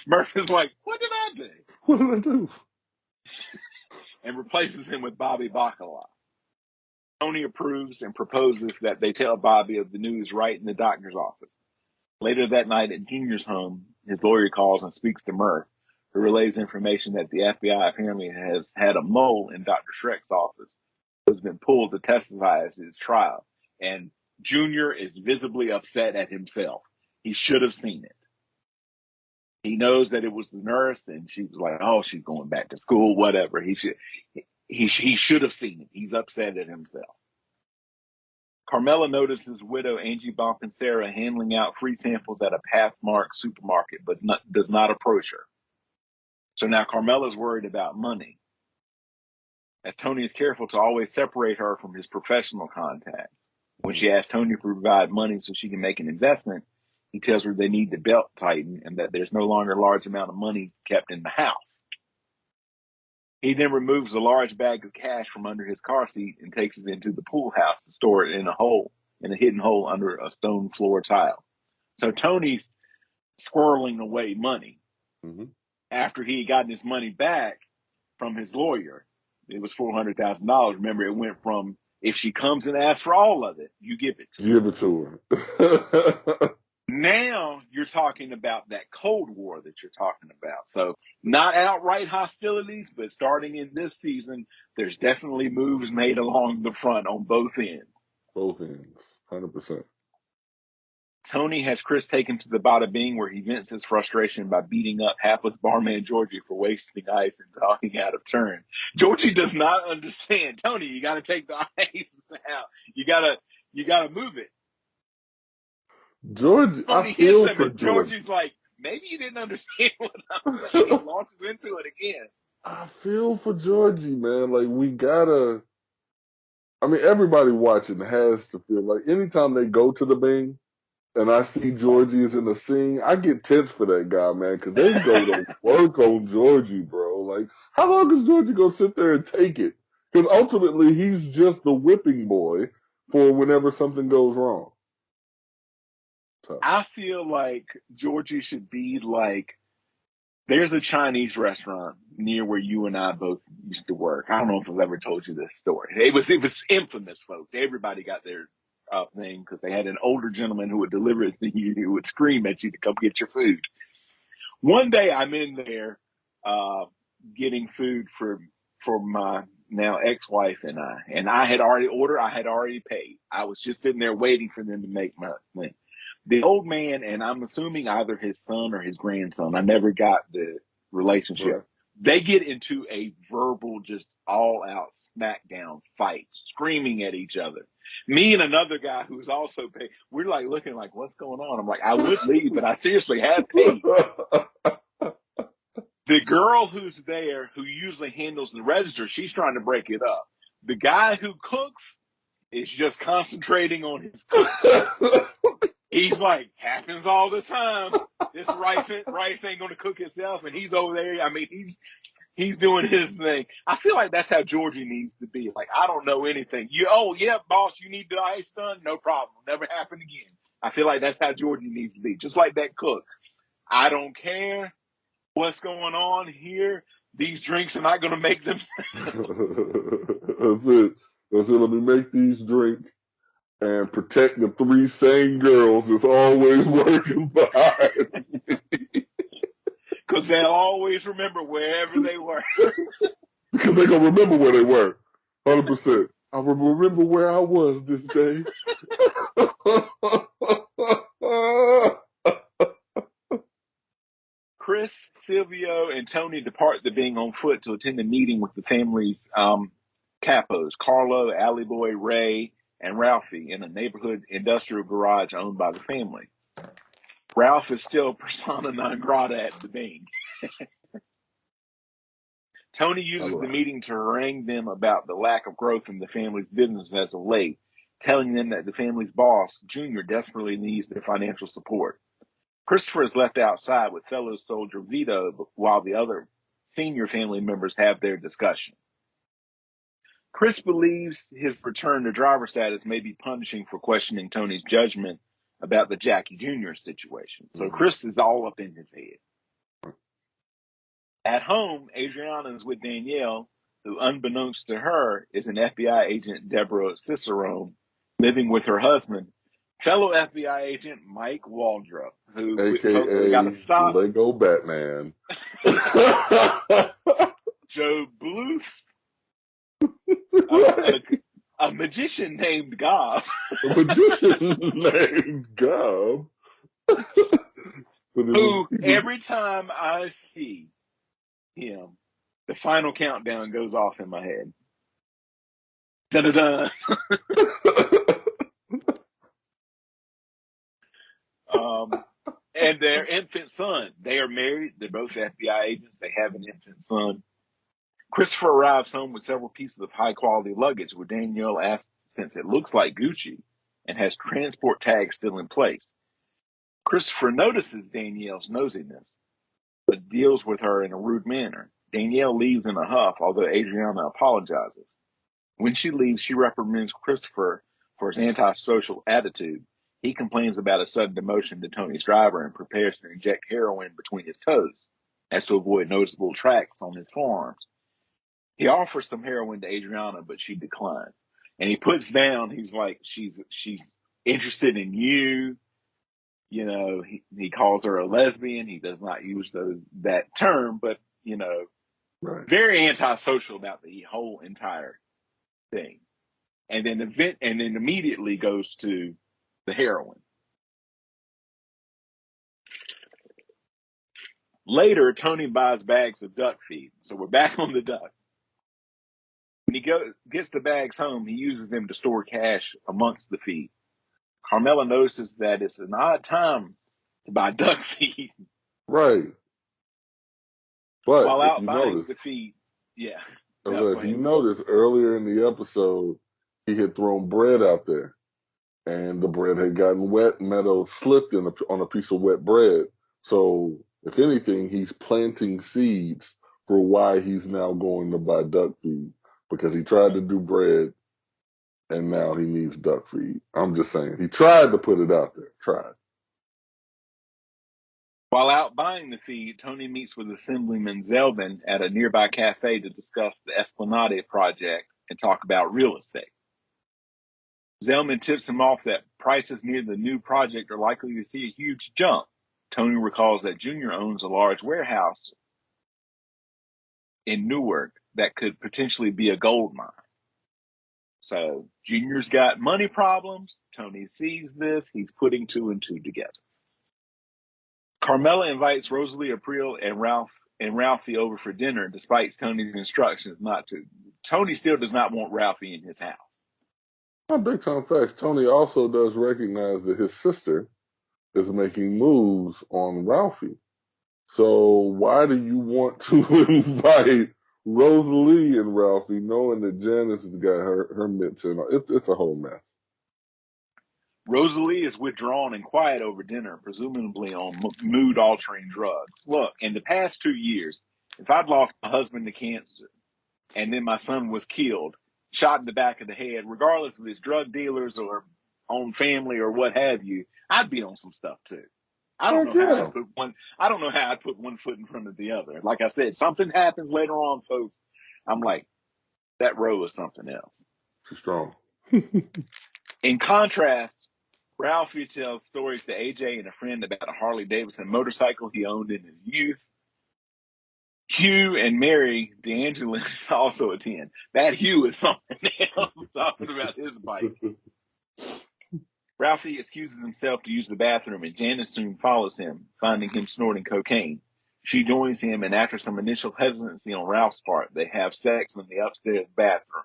Murph is like, what did I do? What did I do? And replaces him with Bobby Bacala. Tony approves and proposes that they tell Bobby of the news right in the doctor's office. Later that night at Junior's home, his lawyer calls and speaks to Murph, who relays information that the FBI apparently has had a mole in Dr. Schreck's office who has been pulled to testify at his trial. And Junior is visibly upset at himself. He should have seen it. He knows that it was the nurse, and she was like, "Oh, she's going back to school, whatever." He should have seen it. He's upset at himself. Carmela notices widow Angie Boncancera handling out free samples at a Pathmark supermarket, but does not approach her. So now Carmela's worried about money, as Tony is careful to always separate her from his professional contacts. When she asks Tony to provide money so she can make an investment, he tells her they need to belt tighten and that there's no longer a large amount of money kept in the house. He then removes a large bag of cash from under his car seat and takes it into the pool house to store it in a hidden hole under a stone floor tile. So Tony's squirreling away money. Mm-hmm. After he had gotten his money back from his lawyer, it was $400,000. Remember, it went from, if she comes and asks for all of it, you give it to her. Give it to her. Now you're talking about that Cold War that you're talking about. So not outright hostilities, but starting in this season, there's definitely moves made along the front on both ends. Both ends, 100%. Tony has Chris taken to the Bada Bing, where he vents his frustration by beating up hapless barman Georgie for wasting ice and talking out of turn. Georgie does not understand. Tony, you got to take the ice out. You got to move it. Georgie, I Tony hits feel him, for and Georgie. Georgie's like, maybe you didn't understand what I'm saying. He launches into it again. I feel for Georgie, man. Like, we gotta. I mean, everybody watching has to feel like anytime they go to the Bing and I see Georgie is in the scene, I get tense for that guy, man, because they go to work on Georgie, bro. Like, how long is Georgie gonna sit there and take it? Because ultimately, he's just the whipping boy for whenever something goes wrong. So, I feel like Georgie should be like, there's a Chinese restaurant near where you and I both used to work. I don't know if I've ever told you this story. It was infamous, folks. Everybody got their thing because they had an older gentleman who would deliver it to you, who would scream at you to come get your food. One day I'm in there getting food for my now ex-wife and I had already ordered. I had already paid. I was just sitting there waiting for them to make my thing. The old man, and I'm assuming either his son or his grandson, I never got the relationship. right. They get into a verbal, just all out smackdown fight, screaming at each other. Me and another guy who's also paid, we're like looking like, what's going on? I'm like, I would leave, but I seriously have paid. The girl who's there, who usually handles the register, she's trying to break it up. The guy who cooks, is just concentrating on his cook. He's like, happens all the time. This rice ain't gonna cook itself, and he's over there. I mean, he's doing his thing. I feel like that's how Georgie needs to be. Like, I don't know anything. Oh yeah, boss, you need the ice done? No problem. Never happen again. I feel like that's how Georgie needs to be. Just like that cook. I don't care what's going on here. These drinks are not gonna make them. That's it. That's it. Let me make these drinks and protect the three same girls that's always working behind. Because they'll always remember wherever they were. Because they're going to remember where they were. 100%. I will remember where I was this day. Chris, Silvio, and Tony depart the being on foot to attend a meeting with the family's capos, Carlo, Allie Boy, Ray, and Ralphie, in a neighborhood industrial garage owned by the family. Ralph is still persona non grata at the Bing. Tony uses the meeting to harangue them about the lack of growth in the family's business as of late, telling them that the family's boss, Junior, desperately needs their financial support. Christopher is left outside with fellow soldier Vito while the other senior family members have their discussion. Chris believes his return to driver status may be punishing for questioning Tony's judgment about the Jackie Jr. situation. So Chris is all up in his head. At home, Adriana is with Danielle, who, unbeknownst to her, is an FBI agent, Deborah Cicerone, living with her husband, fellow FBI agent Mike Waldrop, who AKA got to stop. Lego Batman. Joe Bluth. A magician named Gob. A magician named Gob. Who, every time I see him, the final countdown goes off in my head. Da-da-da. And their infant son. They are married. They're both FBI agents. They have an infant son. Christopher arrives home with several pieces of high-quality luggage, where Danielle asks, since it looks like Gucci and has transport tags still in place. Christopher notices Danielle's nosiness, but deals with her in a rude manner. Danielle leaves in a huff, although Adriana apologizes. When she leaves, she reprimands Christopher for his antisocial attitude. He complains about a sudden demotion to Tony's driver and prepares to inject heroin between his toes, as to avoid noticeable tracks on his forearms. He offers some heroin to Adriana, but she declines. And he puts down, he's like, she's interested in you. You know, he calls her a lesbian. He does not use that term, but, you know, very antisocial about the whole entire thing. And then immediately goes to the heroin. Later, Tony buys bags of duck feed. So we're back on the duck. When he gets the bags home, he uses them to store cash amongst the feed. Carmela notices that it's an odd time to buy duck feed. Right. But while if out you buying notice, the feed, yeah. if you notice earlier in the episode, he had thrown bread out there, and the bread had gotten wet. Meadow slipped on a piece of wet bread. So, if anything, he's planting seeds for why he's now going to buy duck feed, because he tried to do bread, and now he needs duck feed. I'm just saying, he tried to put it out there. Tried. While out buying the feed, Tony meets with Assemblyman Zeldin at a nearby cafe to discuss the Esplanade project and talk about real estate. Zeldin tips him off that prices near the new project are likely to see a huge jump. Tony recalls that Junior owns a large warehouse in Newark that could potentially be a gold mine. So Junior's got money problems. Tony sees this. He's putting two and two together. Carmela invites Rosalie, April, and Ralphie over for dinner, despite Tony's instructions not to. Tony still does not want Ralphie in his house. Big time facts. Tony also does recognize that his sister is making moves on Ralphie. So why do you want to invite Rosalie and Ralphie, knowing that Janice has got her mitts in, it's a whole mess. Rosalie is withdrawn and quiet over dinner, presumably on mood-altering drugs. Look, in the past 2 years, if I'd lost my husband to cancer and then my son was killed, shot in the back of the head, regardless of his drug dealers or own family or what have you, I'd be on some stuff too. I don't Heck know how yeah, I'd put one. I don't know how I'd put one foot in front of the other. Like I said, something happens later on, folks. I'm like, that row is something else. she's strong. In contrast, Ralphie tells stories to AJ and a friend about a Harley Davidson motorcycle he owned in his youth. Hugh and Mary DeAngelis also attend. That Hugh is something else, talking about his bike. Ralphie excuses himself to use the bathroom, and Janice soon follows him, finding him snorting cocaine. She joins him, and after some initial hesitancy on Ralph's part, they have sex in the upstairs bathroom.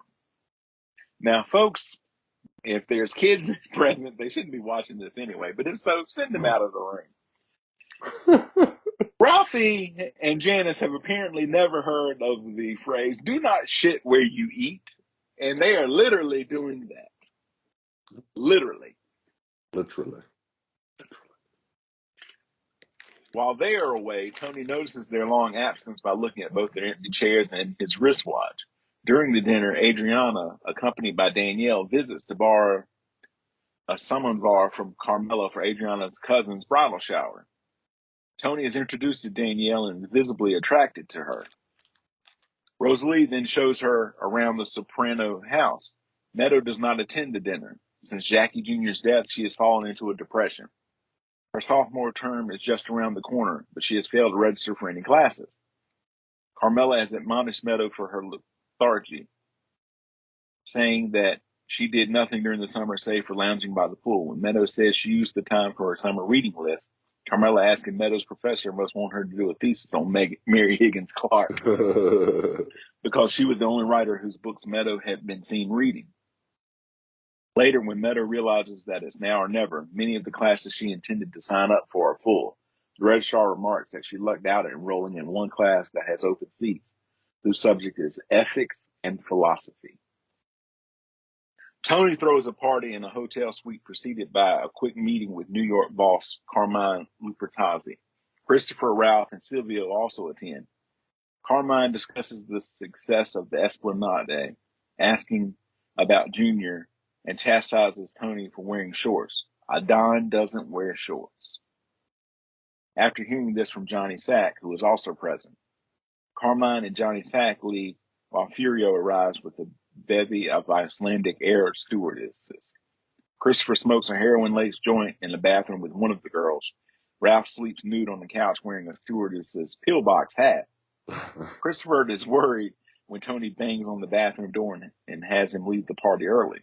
Now, folks, if there's kids present, they shouldn't be watching this anyway, but if so, send them out of the room. Ralphie and Janice have apparently never heard of the phrase, do not shit where you eat, and they are literally doing that. Literally. Literally. While they are away, Tony notices their long absence by looking at both their empty chairs and his wristwatch. During the dinner, Adriana, accompanied by Danielle, visits to borrow a summon bar from Carmela for Adriana's cousin's bridal shower. Tony is introduced to Danielle and is visibly attracted to her. Rosalie then shows her around the Soprano house. Meadow does not attend the dinner. Since Jackie Jr.'s death, she has fallen into a depression. Her sophomore term is just around the corner, but she has failed to register for any classes. Carmela has admonished Meadow for her lethargy, saying that she did nothing during the summer save for lounging by the pool. When Meadow says she used the time for her summer reading list, Carmela asks if Meadows' professor must want her to do a thesis on Mary Higgins Clark, because she was the only writer whose books Meadow had been seen reading. Later, when Meadow realizes that it's now or never, many of the classes she intended to sign up for are full. The registrar remarks that she lucked out at enrolling in one class that has open seats, whose subject is ethics and philosophy. Tony throws a party in a hotel suite preceded by a quick meeting with New York boss Carmine Lupertazzi. Christopher, Ralph, and Silvio also attend. Carmine discusses the success of the Esplanade, asking about Junior, and chastises Tony for wearing shorts. A Don doesn't wear shorts. After hearing this from Johnny Sack, who is also present, Carmine and Johnny Sack leave while Furio arrives with a bevy of Icelandic air stewardesses. Christopher smokes a heroin-laced joint in the bathroom with one of the girls. Ralph sleeps nude on the couch wearing a stewardess's pillbox hat. Christopher is worried when Tony bangs on the bathroom door and has him leave the party early.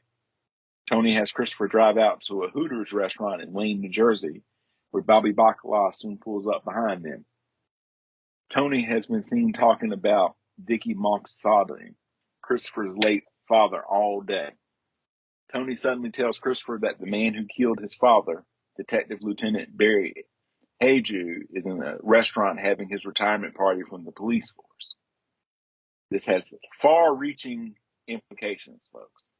Tony has Christopher drive out to a Hooters restaurant in Wayne, New Jersey, where Bobby Bacala soon pulls up behind them. Tony has been seen talking about Dickie Monksada, Christopher's late father, all day. Tony suddenly tells Christopher that the man who killed his father, Detective Lieutenant Barry Haju, is in a restaurant having his retirement party from the police force. This has far-reaching implications, folks.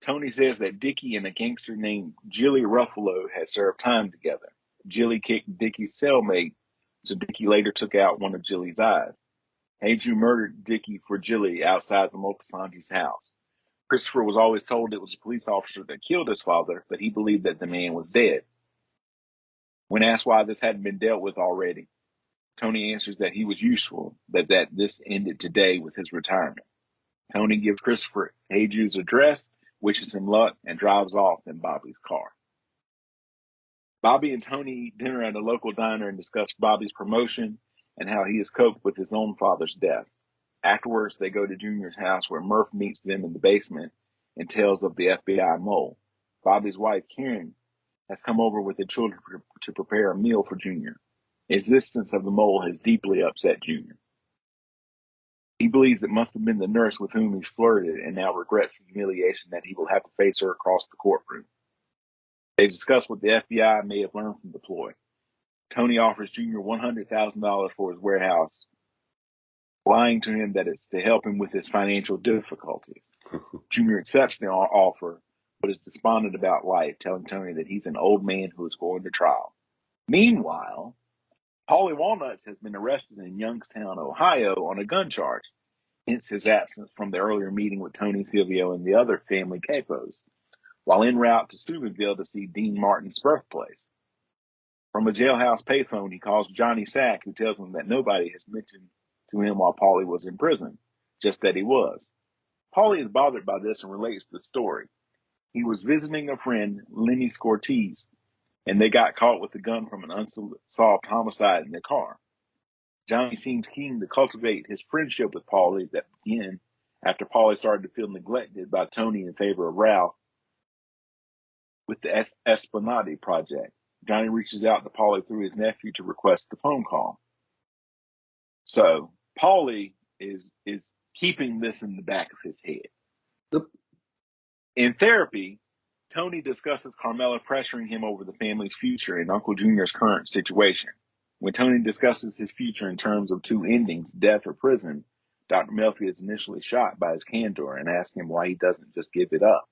Tony says that Dickie and a gangster named Jilly Ruffalo had served time together. Jilly kicked Dickie's cellmate, so Dickie later took out one of Jilly's eyes. Haju murdered Dickie for Jilly outside the Moltisanti's house. Christopher was always told it was a police officer that killed his father, but he believed that the man was dead. When asked why this hadn't been dealt with already, Tony answers that he was useful, but that this ended today with his retirement. Tony gives Christopher Haju's address, wishes him luck, and drives off in Bobby's car. Bobby and Tony eat dinner at a local diner and discuss Bobby's promotion and how he has coped with his own father's death. Afterwards, they go to Junior's house where Murph meets them in the basement and tells of the FBI mole. Bobby's wife, Karen, has come over with the children to prepare a meal for Junior. The existence of the mole has deeply upset Junior. He believes it must have been the nurse with whom he's flirted and now regrets the humiliation that he will have to face her across the courtroom. They discuss what the FBI may have learned from the ploy. Tony offers Junior $100,000 for his warehouse lying to him that it's to help him with his financial difficulties. Junior accepts the offer, but is despondent about life, telling Tony that he's an old man who is going to trial. Meanwhile, Paulie Walnuts has been arrested in Youngstown, Ohio on a gun charge, hence his absence from the earlier meeting with Tony, Silvio, and the other family capos, while en route to Steubenville to see Dean Martin's birthplace. From a jailhouse payphone, he calls Johnny Sack, who tells him that nobody has mentioned to him while Paulie was in prison, just that he was. Paulie is bothered by this and relates the story. He was visiting a friend, Lenny Scortese, and they got caught with a gun from an unsolved homicide in their car. Johnny seems keen to cultivate his friendship with Paulie that began after Paulie started to feel neglected by Tony in favor of Ralph with the Esplanade project. Johnny reaches out to Paulie through his nephew to request the phone call. So Paulie is keeping this in the back of his head. Yep. In therapy, Tony discusses Carmela pressuring him over the family's future and Uncle Junior's current situation. When Tony discusses his future in terms of two endings, death or prison, Dr. Melfi is initially shocked by his candor and asks him why he doesn't just give it up.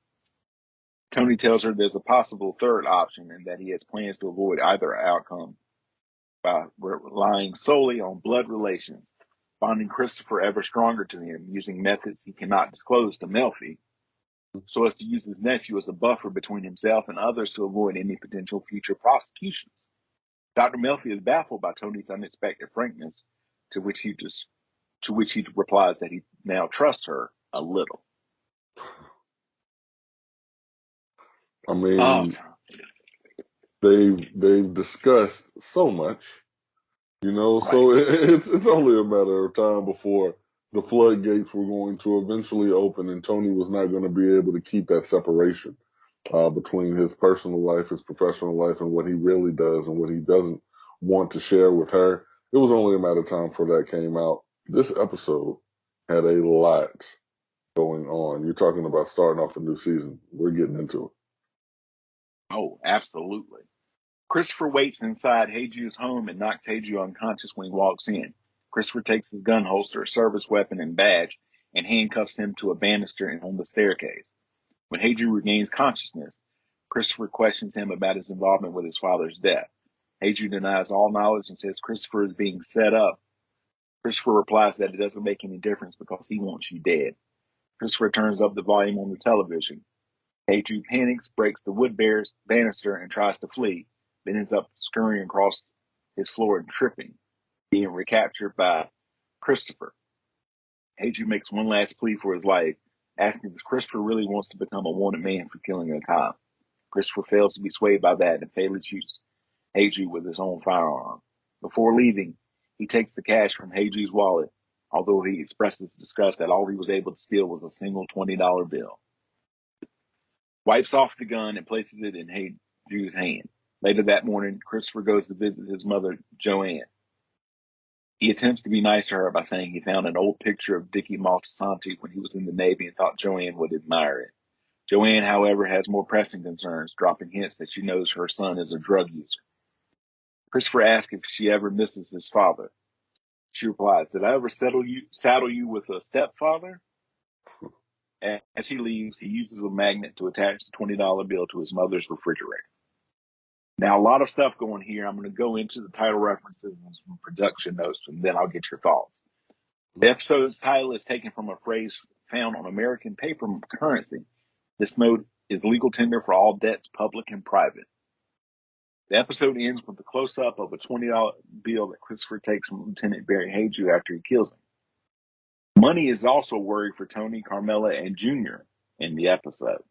Tony tells her there's a possible third option and that he has plans to avoid either outcome by relying solely on blood relations, bonding Christopher ever stronger to him using methods he cannot disclose to Melfi, so as to use his nephew as a buffer between himself and others to avoid any potential future prosecutions. Dr. Melfi is baffled by Tony's unexpected frankness, to which he replies that he now trusts her a little. I Oh, mean, they've discussed so much, right. so it's only a matter of time before the floodgates were going to eventually open, and Tony was not going to be able to keep that separation between his personal life, his professional life, and what he really does and what he doesn't want to share with her. It was only a matter of time before that came out. This episode had a lot going on. You're talking about starting off a new season. We're getting into it. Oh, absolutely. Christopher waits inside Heiju's home and knocks Heiju unconscious when he walks in. Christopher takes his gun holster, service weapon, and badge and handcuffs him to a banister and on the staircase. When Heiju regains consciousness, Christopher questions him about his involvement with his father's death. Heiju denies all knowledge and says Christopher is being set up. Christopher replies that it doesn't make any difference because he wants you dead. Christopher turns up the volume on the television. Heiju panics, breaks the wood banister, and tries to flee, then ends up scurrying across his floor and tripping, being recaptured by Christopher. Heiju makes one last plea for his life, asking if Christopher really wants to become a wanted man for killing a cop. Christopher fails to be swayed by that and fatally shoots Heiju with his own firearm. Before leaving, he takes the cash from Heiju's wallet, although he expresses disgust that all he was able to steal was a single $20 bill. Wipes off the gun and places it in Heiju's hand. Later that morning, Christopher goes to visit his mother, Joanne. He attempts to be nice to her by saying he found an old picture of Dickie Maltasanti when he was in the Navy and thought Joanne would admire it. Joanne, however, has more pressing concerns, dropping hints that she knows her son is a drug user. Christopher asks if she ever misses his father. She replies, "Did I ever saddle you with a stepfather?" As he leaves, he uses a magnet to attach the $20 bill to his mother's refrigerator. Now, a lot of stuff going here. I'm going to go into the title references and some production notes, and then I'll get your thoughts. The episode's title is taken from a phrase found on American paper currency. This note is legal tender for all debts, public and private. The episode ends with a close-up of a $20 bill that Christopher takes from Lieutenant Barry Heiju after he kills him. Money is also a worry for Tony, Carmela, and Junior in the episode.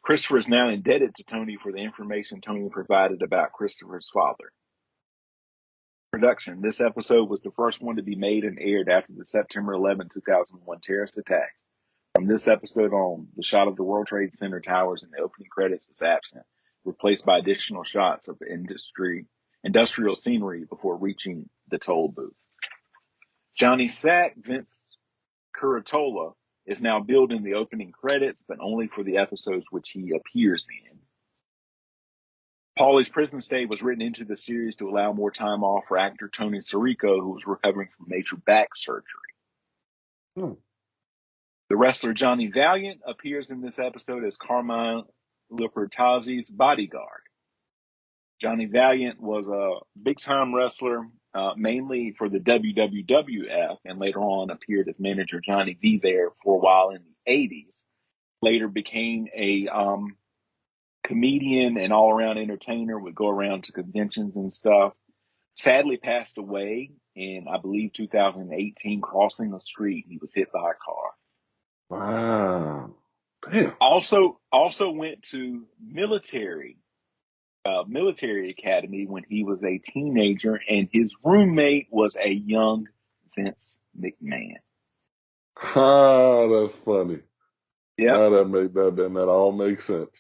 Christopher is now indebted to Tony for the information Tony provided about Christopher's father. Production. This episode was the first one to be made and aired after the September 11, 2001 terrorist attacks. From this episode on, the shot of the World Trade Center towers in the opening credits is absent, replaced by additional shots of industrial scenery before reaching the toll booth. Johnny Sack, Vince Curatola, is now billed in the opening credits, but only for the episodes which he appears in. Paulie's prison stay was written into the series to allow more time off for actor Tony Sirico, who was recovering from major back surgery. Hmm. The wrestler Johnny Valiant appears in this episode as Carmine Lupertazzi's bodyguard. Johnny Valiant was a big-time wrestler, mainly for the WWF, and later on appeared as manager Johnny V there for a while in the 80s. Later became a comedian and all-around entertainer, would go around to conventions and stuff. Sadly passed away in, I believe, 2018, crossing the street. He was hit by a car. Wow. Damn. Also went to military academy when he was a teenager, and his roommate was a young Vince McMahon. Ah, that's funny. Yep. Now that all makes sense.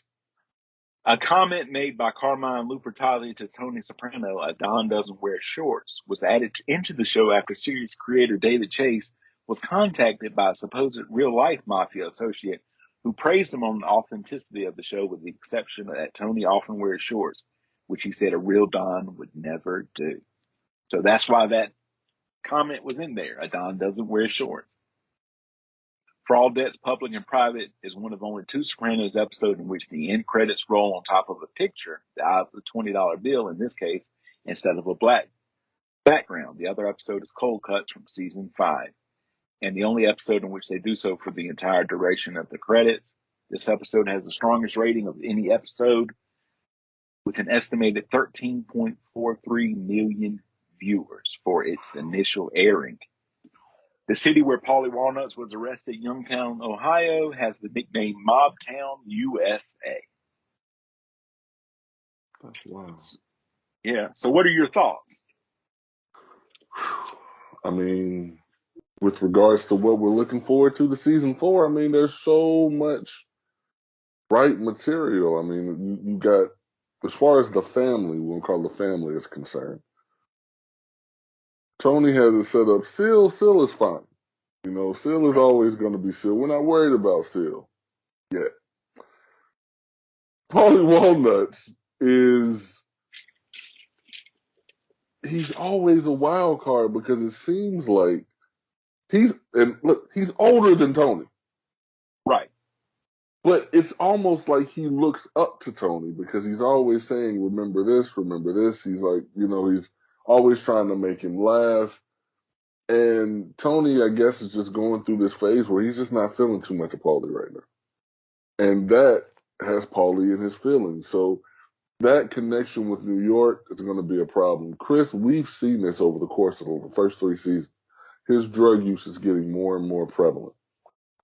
A comment made by Carmine Lupertazzi to Tony Soprano, "A Don doesn't wear shorts," was added into the show after series creator David Chase was contacted by a supposed real-life mafia associate who praised him on the authenticity of the show, with the exception that Tony often wears shorts, which he said a real Don would never do. So that's why that comment was in there. A Don doesn't wear shorts. For All Debts, Public and Private is one of only two Sopranos episodes in which the end credits roll on top of a picture, the $20 bill in this case, instead of a black background. The other episode is Cold Cuts from season 5, and the only episode in which they do so for the entire duration of the credits. This episode has the strongest rating of any episode, with an estimated 13.43 million viewers for its initial airing. The city where Paulie Walnuts was arrested, Youngstown, Ohio, has the nickname Mobtown, USA. That's wild. Yeah. So what are your thoughts? I mean, with regards to what we're looking forward to the season 4, I mean, there's so much bright material. I mean, you got, as far as the family, we'll call the family is concerned, Tony has it set up. Seal is fine. You know, Seal is always going to be Seal. We're not worried about Seal yet. Paulie Walnuts he's always a wild card because it seems like he's older than Tony. Right. But it's almost like he looks up to Tony because he's always saying, remember this, remember this. He's like, he's always trying to make him laugh. And Tony, I guess, is just going through this phase where he's just not feeling too much of Paulie right now. And that has Paulie in his feelings. So that connection with New York is going to be a problem. Chris, we've seen this over the course of the first 3 seasons. His drug use is getting more and more prevalent.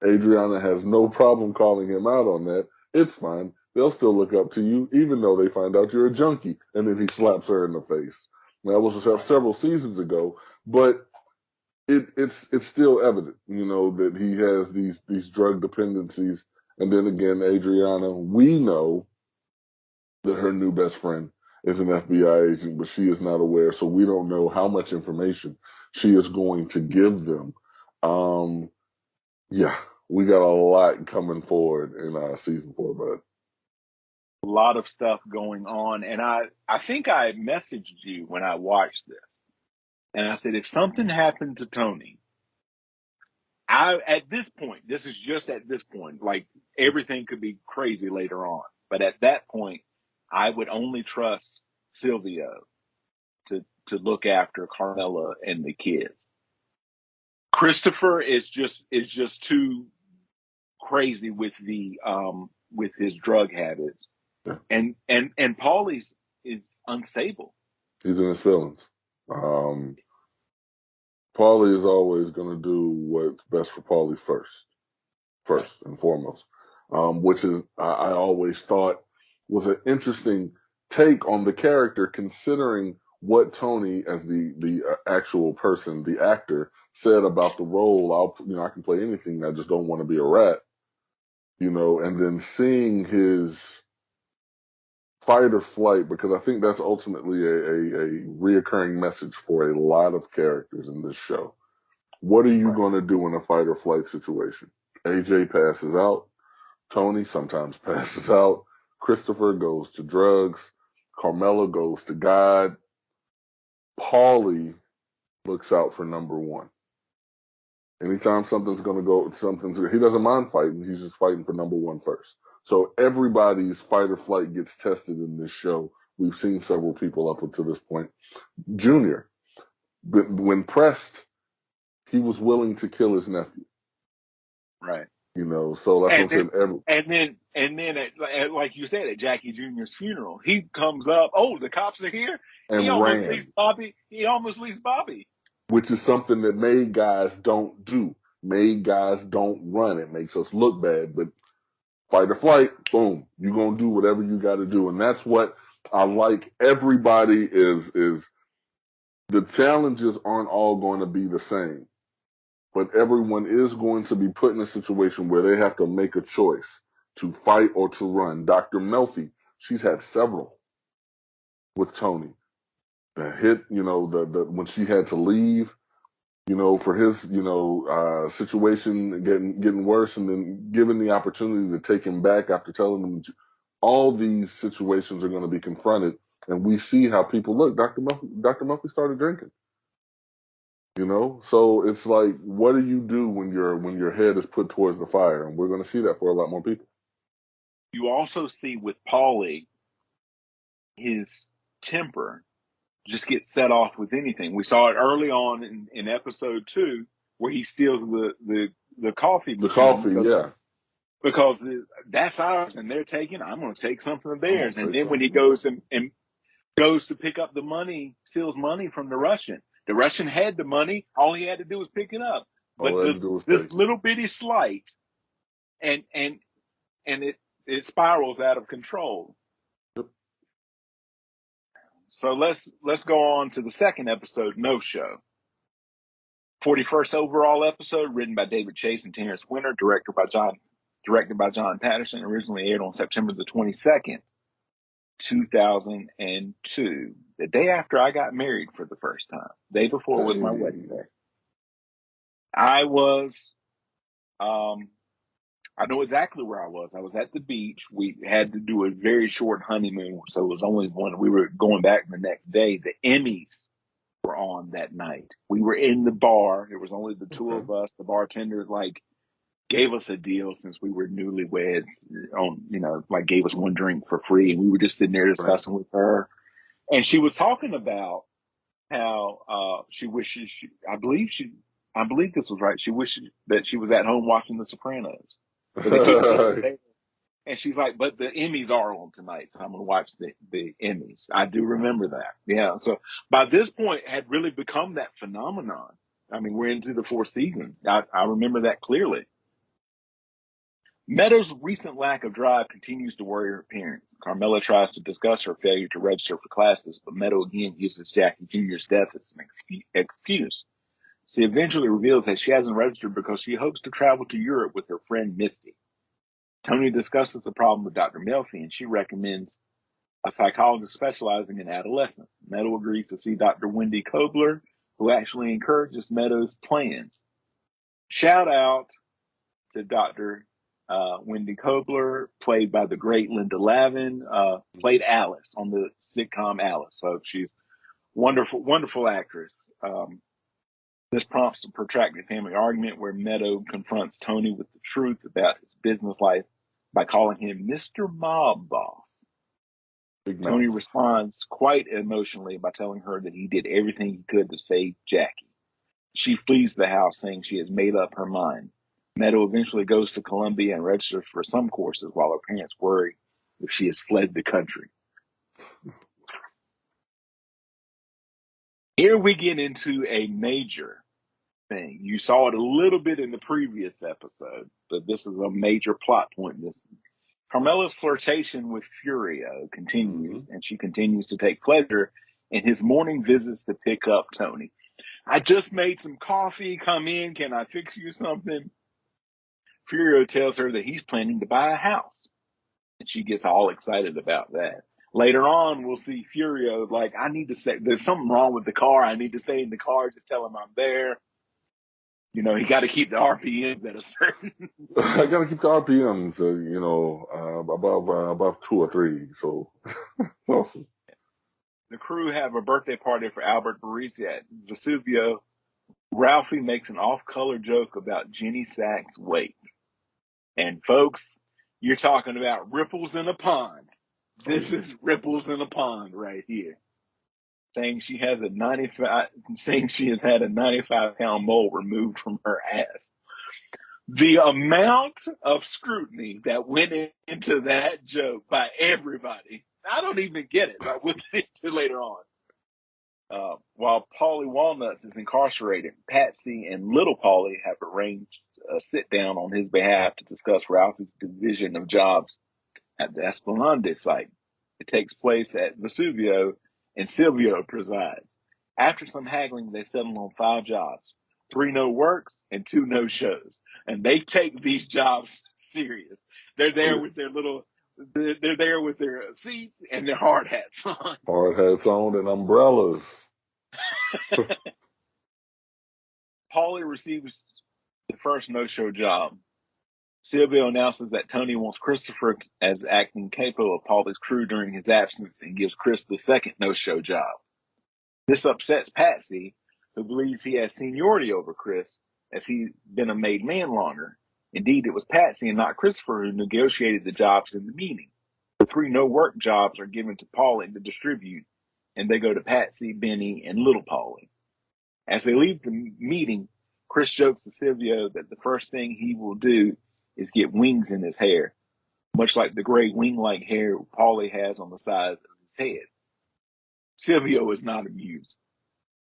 Adriana has no problem calling him out on that. It's fine. They'll still look up to you, even though they find out you're a junkie. And then he slaps her in the face. That was several seasons ago, but it's still evident, that he has these drug dependencies. And then again, Adriana, we know that her new best friend is an FBI agent, but she is not aware, so we don't know how much information she is going to give them. Yeah, we got a lot coming forward in season 4, bud. A lot of stuff going on. And I think I messaged you when I watched this. And I said, if something happened to Tony, at this point, this is just at this point, like everything could be crazy later on. But at that point, I would only trust Silvio to look after Carmela and the kids. Christopher is just too crazy with with his drug habits, Yeah. and Paulie's is unstable. He's in his feelings. Paulie is always going to do what's best for Paulie first and foremost, which is I always thought was an interesting take on the character, considering what Tony, as the actual person, the actor, said about the role. I can play anything. I just don't want to be a rat, and then seeing his fight or flight, because I think that's ultimately a reoccurring message for a lot of characters in this show. What are you going to do in a fight or flight situation? AJ passes out. Tony sometimes passes out. Christopher goes to drugs. Carmela goes to God. Paulie looks out for number one. Anytime he doesn't mind fighting. He's just fighting for number one first. So everybody's fight or flight gets tested in this show. We've seen several people up until this point. Junior, when pressed, he was willing to kill his nephew. Right. So that's what And I'm then, saying. like you said, at Jackie Jr.'s funeral, he comes up. Oh, the cops are here. He And almost leaves ran, Bobby. He almost leaves Bobby. which is something that made guys don't do. Made guys don't run. It makes us look bad, but fight or flight, boom, you're going to do whatever you got to do. And that's what I like. Everybody is the challenges aren't all going to be the same, but everyone is going to be put in a situation where they have to make a choice to fight or to run. Dr. Melfi, she's had several with Tony. The hit, the when she had to leave, for his, situation getting worse, and then given the opportunity to take him back after telling him all these situations are going to be confronted, and we see how people look. Dr. Murphy started drinking. So it's like, what do you do when your head is put towards the fire? And we're going to see that for a lot more people. You also see with Paulie, his temper just gets set off with anything. We saw it early on in episode 2 where he steals the coffee The machine coffee, yeah, because that's ours and they're taking. I'm going to take something of I'm gonna theirs. And take then when he something. Yeah, and goes to pick up the money, steals money from the Russian. The Russian had the money. All he had to do was pick it up. But all I had to do was this take it. little bitty slight, and it spirals out of control. Yep. So let's go on to the second episode, No Show. 41st overall episode, written by David Chase and Terrence Winter, directed by John Patterson, originally aired on September the 22nd, 2002, the day after I got married for the first time. Day before was my wedding Hey, day. I was, I know exactly where I was. I was at the beach. We had to do a very short honeymoon, so it was only one. We were going back the next day. The Emmys were on that night. We were in the bar. There was only the two okay, of us. The bartender gave us a deal since we were newlyweds gave us one drink for free. And we were just sitting there right. discussing with her. And she was talking about how she wishes I believe this was right. She wishes that she was at home watching The Sopranos. But they keep saying it there. And she's like, but the Emmys are on tonight, so I'm going to watch the Emmys. I do remember that. Yeah. So by this point, it had really become that phenomenon. I mean, we're into the fourth season. I remember that clearly. Meadows' recent lack of drive continues to worry her parents. Carmela tries to discuss her failure to register for classes, but Meadow again uses Jackie Jr.'s death as an excuse. She eventually reveals that she hasn't registered because she hopes to travel to Europe with her friend Misty. Tony discusses the problem with Dr. Melfi, and she recommends a psychologist specializing in adolescence. Meadow agrees to see Dr. Wendy Kobler, who actually encourages Meadows' plans. Shout out to Dr. Wendy Kobler, played by the great Linda Lavin, played Alice on the sitcom Alice. So she's wonderful, wonderful actress. This prompts a protracted family argument where Meadow confronts Tony with the truth about his business life by calling him Mr. Mob Boss. Big Tony mouth. responds quite emotionally by telling her that he did everything he could to save Jackie. She flees the house, saying she has made up her mind. Meadow eventually goes to Columbia and registers for some courses while her parents worry if she has fled the country. Here we get into a major thing. You saw it a little bit in the previous episode, but this is a major plot point in this. Carmela's flirtation with Furio continues, Hmm. and she continues to take pleasure in his morning visits to pick up Tony. I just made some coffee. Come in. Can I fix you something? Furio tells her that he's planning to buy a house, and she gets all excited about that. Later on, we'll see Furio like, I need to say, there's something wrong with the car. I need to stay in the car. Just tell him I'm there. He got to keep the RPMs at a certain. I gotta keep the RPMs, above 2 or 3. So awesome. The crew have a birthday party for Albert Barisi at Vesuvio. Ralphie makes an off-color joke about Jenny Sack's weight. And folks, you're talking about ripples in a pond. Oh This yeah. is ripples in a pond right here. Saying she has had a 95-pound mole removed from her ass. The amount of scrutiny that went into that joke by everybody, I don't even get it, but we'll get into later on. While Paulie Walnuts is incarcerated, Patsy and Little Paulie have arranged a sit down on his behalf to discuss Ralphie's division of jobs at the Esplanade site. It takes place at Vesuvio, and Silvio presides. After some haggling, they settle on 5 jobs, 3 no works and 2 no shows. And they take these jobs serious. They're Oh there yeah. with they're there with their seats and their hard hats on. Hard hats on and umbrellas. Paulie receives the first no-show job. Silvio announces that Tony wants Christopher as acting capo of Paulie's crew during his absence and gives Chris the second no-show job. This upsets Patsy, who believes he has seniority over Chris, as he's been a made man longer. Indeed, it was Patsy and not Christopher who negotiated the jobs in the meeting. The 3 no-work jobs are given to Paulie to distribute, and they go to Patsy, Benny, and Little Paulie. As they leave the meeting, Chris jokes to Silvio that the first thing he will do is get wings in his hair, much like the gray wing-like hair Paulie has on the side of his head. Silvio is not amused.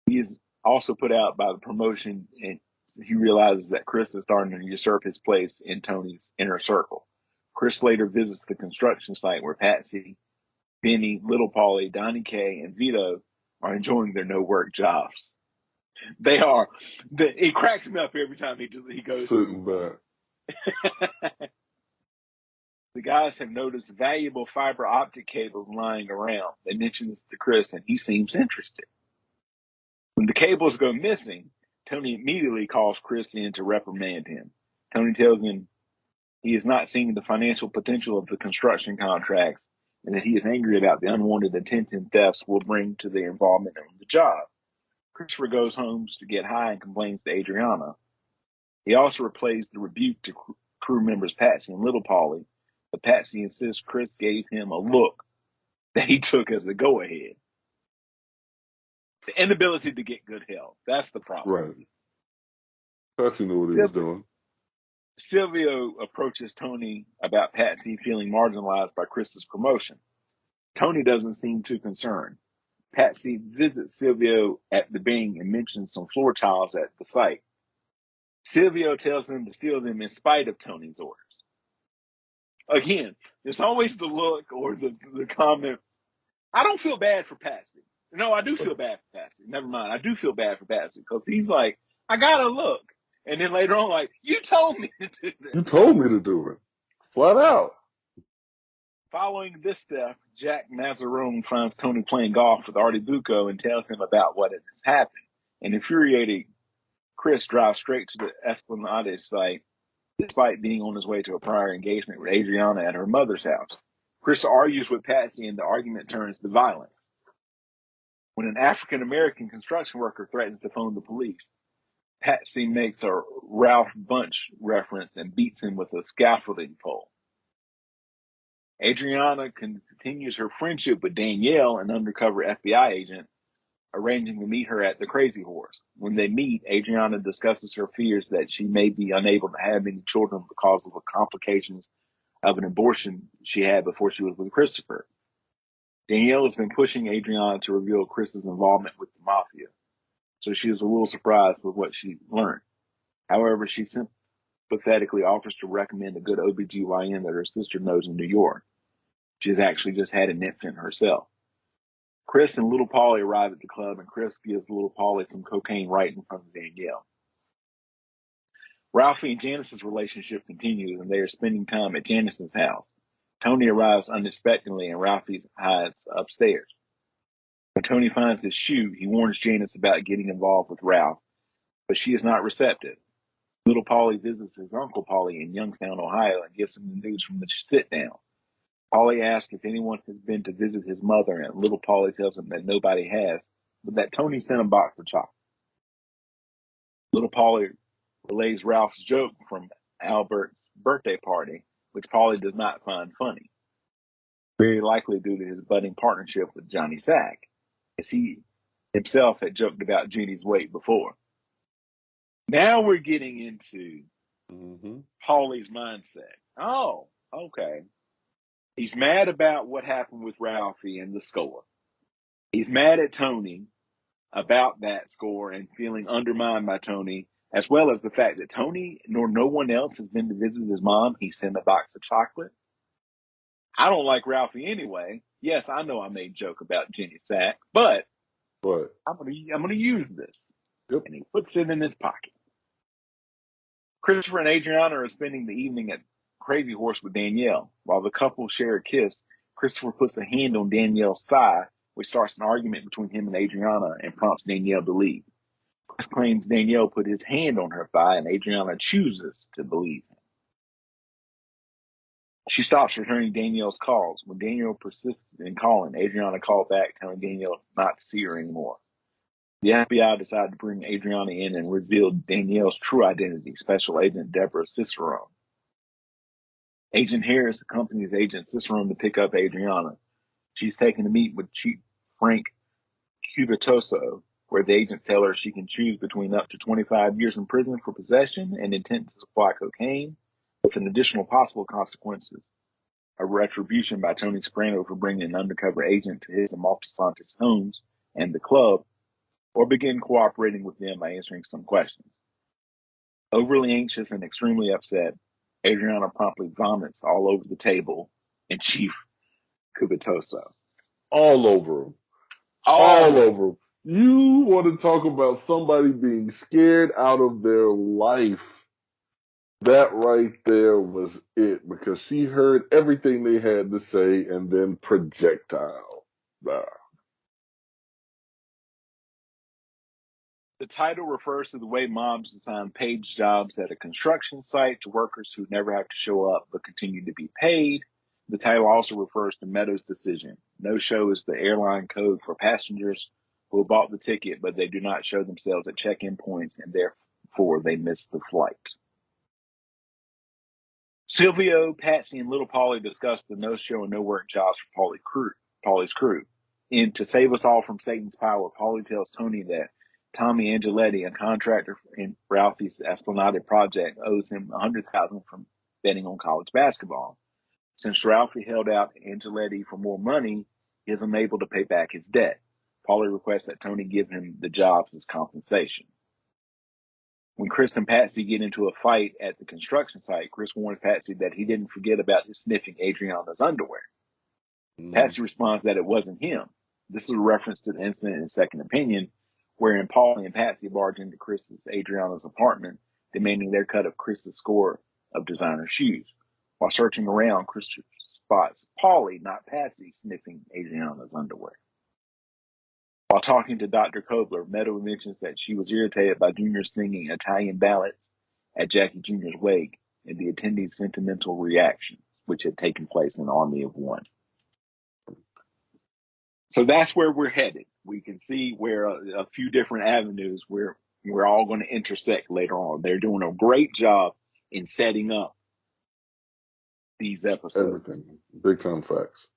He is also put out by the promotion, and he realizes that Chris is starting to usurp his place in Tony's inner circle. Chris later visits the construction site where Patsy, Benny, Little Paulie, Donnie K, and Vito are enjoying their no-work jobs. They are. It cracks me up every time he goes to Sitting this back. The guys have noticed valuable fiber optic cables lying around. They mention this to Chris, and he seems interested. When the cables go missing, Tony immediately calls Chris in to reprimand him. Tony tells him he is not seeing the financial potential of the construction contracts and that he is angry about the unwanted attention thefts will bring to their involvement on the job. Christopher goes home to get high and complains to Adriana. He also replays the rebuke to crew members Patsy and Little Paulie, but Patsy insists Chris gave him a look that he took as a go-ahead. The inability to get good help. That's the problem. Right. Patsy knew what he was doing. Silvio approaches Tony about Patsy feeling marginalized by Chris's promotion. Tony doesn't seem too concerned. Patsy visits Silvio at the Bing and mentions some floor tiles at the site. Silvio tells them to steal them in spite of Tony's orders. Again, there's always the look or the comment. I don't feel bad for Patsy. No, I do feel bad for Patsy. Never mind. I do feel bad for Patsy because he's like, I gotta look. And then later on, like, you told me to do You this. told me to do it. Flat out. Following this theft, Jack Mazzarone finds Tony playing golf with Artie Bucco and tells him about what has happened. An infuriated Chris drives straight to the Esplanade site, despite being on his way to a prior engagement with Adriana at her mother's house. Chris argues with Patsy, and the argument turns to violence. When an African-American construction worker threatens to phone the police, Patsy makes a Ralph Bunche reference and beats him with a scaffolding pole. Adriana continues her friendship with Danielle, an undercover FBI agent, arranging to meet her at the Crazy Horse. When they meet, Adriana discusses her fears that she may be unable to have any children because of the complications of an abortion she had before she was with Christopher. Danielle has been pushing Adriana to reveal Chris's involvement with the mafia, so she is a little surprised with what she learned. However, she sympathetically offers to recommend a good OBGYN that her sister knows in New York. She has actually just had an infant herself. Chris and Little Paulie arrive at the club, and Chris gives Little Paulie some cocaine right in front of Danielle. Ralphie and Janice's relationship continues, and they are spending time at Janice's house. Tony arrives unexpectedly, and Ralphie hides upstairs. When Tony finds his shoe, he warns Janice about getting involved with Ralph, but she is not receptive. Little Paulie visits his Uncle Paulie in Youngstown, Ohio, and gives him the news from the sit-down. Polly asks if anyone has been to visit his mother, and little Polly tells him that nobody has, but that Tony sent a box of chocolates. Little Polly relays Ralph's joke from Albert's birthday party, which Polly does not find funny, very likely due to his budding partnership with Johnny Sack, as he himself had joked about Jeannie's weight before. Now we're getting into Polly's mindset. Oh, okay. He's mad about what happened with Ralphie and the score. He's mad at Tony about that score and feeling undermined by Tony, as well as the fact that Tony nor no one else has been to visit his mom. He sent a box of chocolate. I don't like Ralphie anyway. Yes, I know I made a joke about Jenny Sack, but I'm gonna use this. Yep. And he puts it in his pocket. Christopher and Adriana are spending the evening at Crazy Horse with Danielle. While the couple share a kiss, Christopher puts a hand on Danielle's thigh, which starts an argument between him and Adriana and prompts Danielle to leave. Chris claims Danielle put his hand on her thigh, and Adriana chooses to believe him. She stops returning Danielle's calls. When Danielle persists in calling, Adriana calls back, telling Danielle not to see her anymore. The FBI decided to bring Adriana in and reveal Danielle's true identity, Special Agent Deborah Cicerone. Agent Harris accompanies Agent Cicerone to pick up Adriana. She's taken to meet with Chief Frank Cubitoso, where the agents tell her she can choose between up to 25 years in prison for possession and intent to supply cocaine, with an additional possible consequences: a retribution by Tony Soprano for bringing an undercover agent to his and Maltesante's homes and the club, or begin cooperating with them by answering some questions. Overly anxious and extremely upset, Adriana promptly vomits all over the table and Chief Cubitoso. All over him. All over him. You want to talk about somebody being scared out of their life. That right there was it, because she heard everything they had to say and then projectile. The title refers to the way mobs assign paid jobs at a construction site to workers who never have to show up but continue to be paid. The title also refers to Meadows' decision. No-show is the airline code for passengers who have bought the ticket, but they do not show themselves at check-in points, and therefore they miss the flight. Silvio, Patsy, and Little Polly discuss the no-show and no-work jobs for Polly's crew. In To Save Us All from Satan's Power, Polly tells Tony that Tommy Angeletti, a contractor in Ralphie's Esplanade project, owes him $100,000 from betting on college basketball. Since Ralphie held out Angeletti for more money, he is unable to pay back his debt. Polly requests that Tony give him the jobs as compensation. When Chris and Patsy get into a fight at the construction site, Chris warns Patsy that he didn't forget about his sniffing Adriana's underwear. Patsy responds that it wasn't him. This is a reference to the incident in Second Opinion, wherein Polly and Patsy barge into Adriana's apartment, demanding their cut of Chris's score of designer shoes. While searching around, Chris spots Polly, not Patsy, sniffing Adriana's underwear. While talking to Dr. Kobler, Meadow mentions that she was irritated by Junior singing Italian ballads at Jackie Jr.'s wake and the attendees' sentimental reactions, which had taken place in Army of One. So that's where we're headed. We can see where a few different avenues where we're all going to intersect later on. They're doing a great job in setting up these episodes. Everything. Big time facts.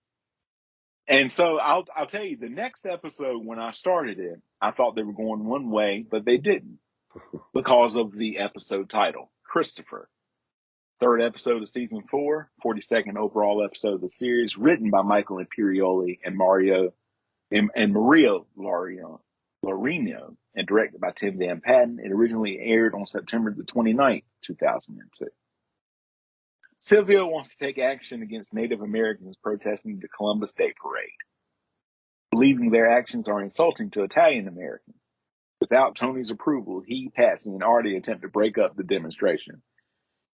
And so I'll tell you, the next episode, when I started it, I thought they were going one way, but they didn't, because of the episode title, Christopher. Third episode of season 4, 42nd overall episode of the series, written by Michael Imperioli and Maria Laurino, and directed by Tim Van Patten. It originally aired on September the 29th, 2002. Silvio wants to take action against Native Americans protesting the Columbus Day Parade, believing their actions are insulting to Italian Americans. Without Tony's approval, he, Patsy, and Artie attempt to break up the demonstration.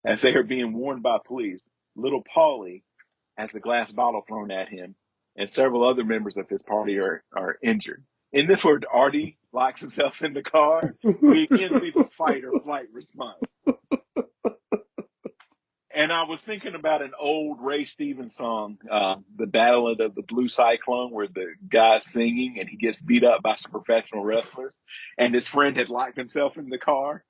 As they are being warned by police, little Polly has a glass bottle thrown at him, and several other members of his party are injured. In this word, Artie locks himself in the car. We again see the fight or flight response. And I was thinking about an old Ray Stevens song, The Ballad of the Blue Cyclone, where the guy's singing and he gets beat up by some professional wrestlers. And his friend had locked himself in the car.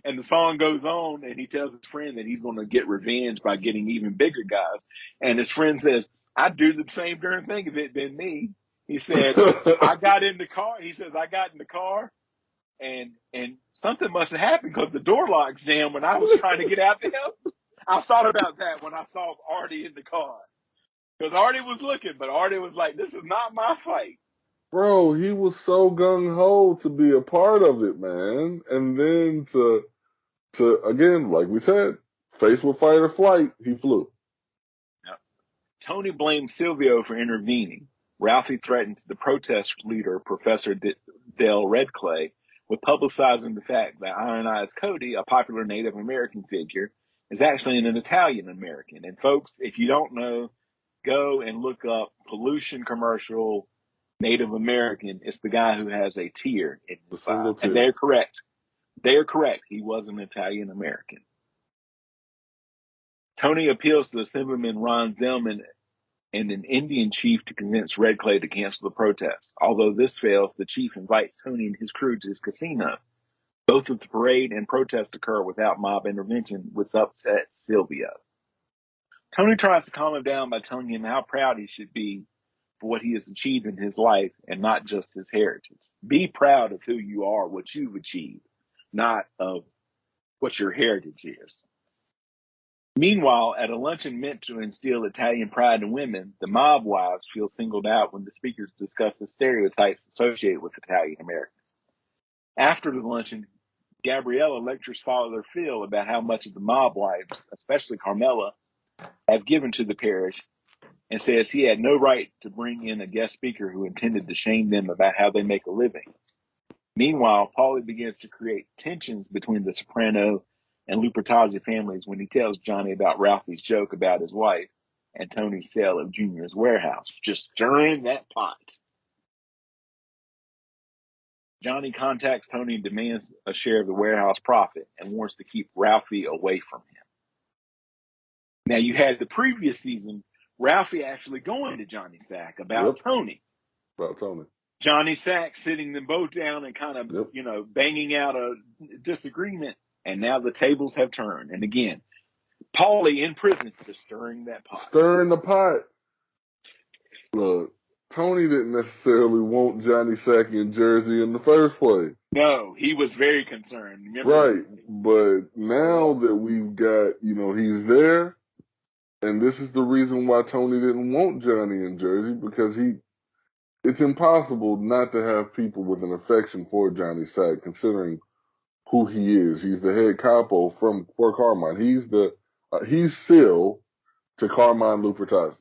And the song goes on, and he tells his friend that he's going to get revenge by getting even bigger guys. And his friend says, I'd do the same darn thing if it had been me. He said, I got in the car. He says, I got in the car, and something must have happened because the door locks jammed when I was trying to get out to help. I thought about that when I saw Artie in the car. Because Artie was looking, but Artie was like, this is not my fight. Bro, he was so gung ho to be a part of it, man. And then to again, like we said, faced with fight or flight, he flew. Now, Tony blames Silvio for intervening. Ralphie threatens the protest leader, Professor Dale Redclay, with publicizing the fact that Iron Eyes Cody, a popular Native American figure, is actually an Italian American. And folks, if you don't know, go and look up pollution commercial Native American. It's the guy who has a tear in The his eye. single And tear. they're correct. They're correct. He was an Italian American. Tony appeals to Assemblyman Ron Zellman and an Indian chief to convince Red Clay to cancel the protest. Although this fails, the chief invites Tony and his crew to his casino. Both of the parade and protest occur without mob intervention, which upsets Silvio. Tony tries to calm him down by telling him how proud he should be for what he has achieved in his life and not just his heritage. Be proud of who you are, what you've achieved, not of what your heritage is. Meanwhile, at a luncheon meant to instill Italian pride in women, the mob wives feel singled out when the speakers discuss the stereotypes associated with Italian Americans. After the luncheon, Gabriella lectures Father Phil about how much of the mob wives, especially Carmela, have given to the parish, and says he had no right to bring in a guest speaker who intended to shame them about how they make a living. Meanwhile, Paulie begins to create tensions between the Soprano and Lupertazzi families when he tells Johnny about Ralphie's joke about his wife and Tony's sale of Junior's warehouse, just stirring that pot. Johnny contacts Tony and demands a share of the warehouse profit and wants to keep Ralphie away from him. Now, you had the previous season, Ralphie actually going to Johnny Sack about Yep, Tony. about Tony. Johnny Sack sitting them both down and kind of, Yep. banging out a disagreement. And now the tables have turned. And again, Paulie in prison for stirring that pot. Stirring the pot. Look, Tony didn't necessarily want Johnny Sack in Jersey in the first place. No, he was very concerned. Remember? Right. But now that we've got, he's there, and this is the reason why Tony didn't want Johnny in Jersey, because it's impossible not to have people with an affection for Johnny Sack, considering who he is. He's the head capo for Carmine. He's Sil to Carmine Lupertazzi.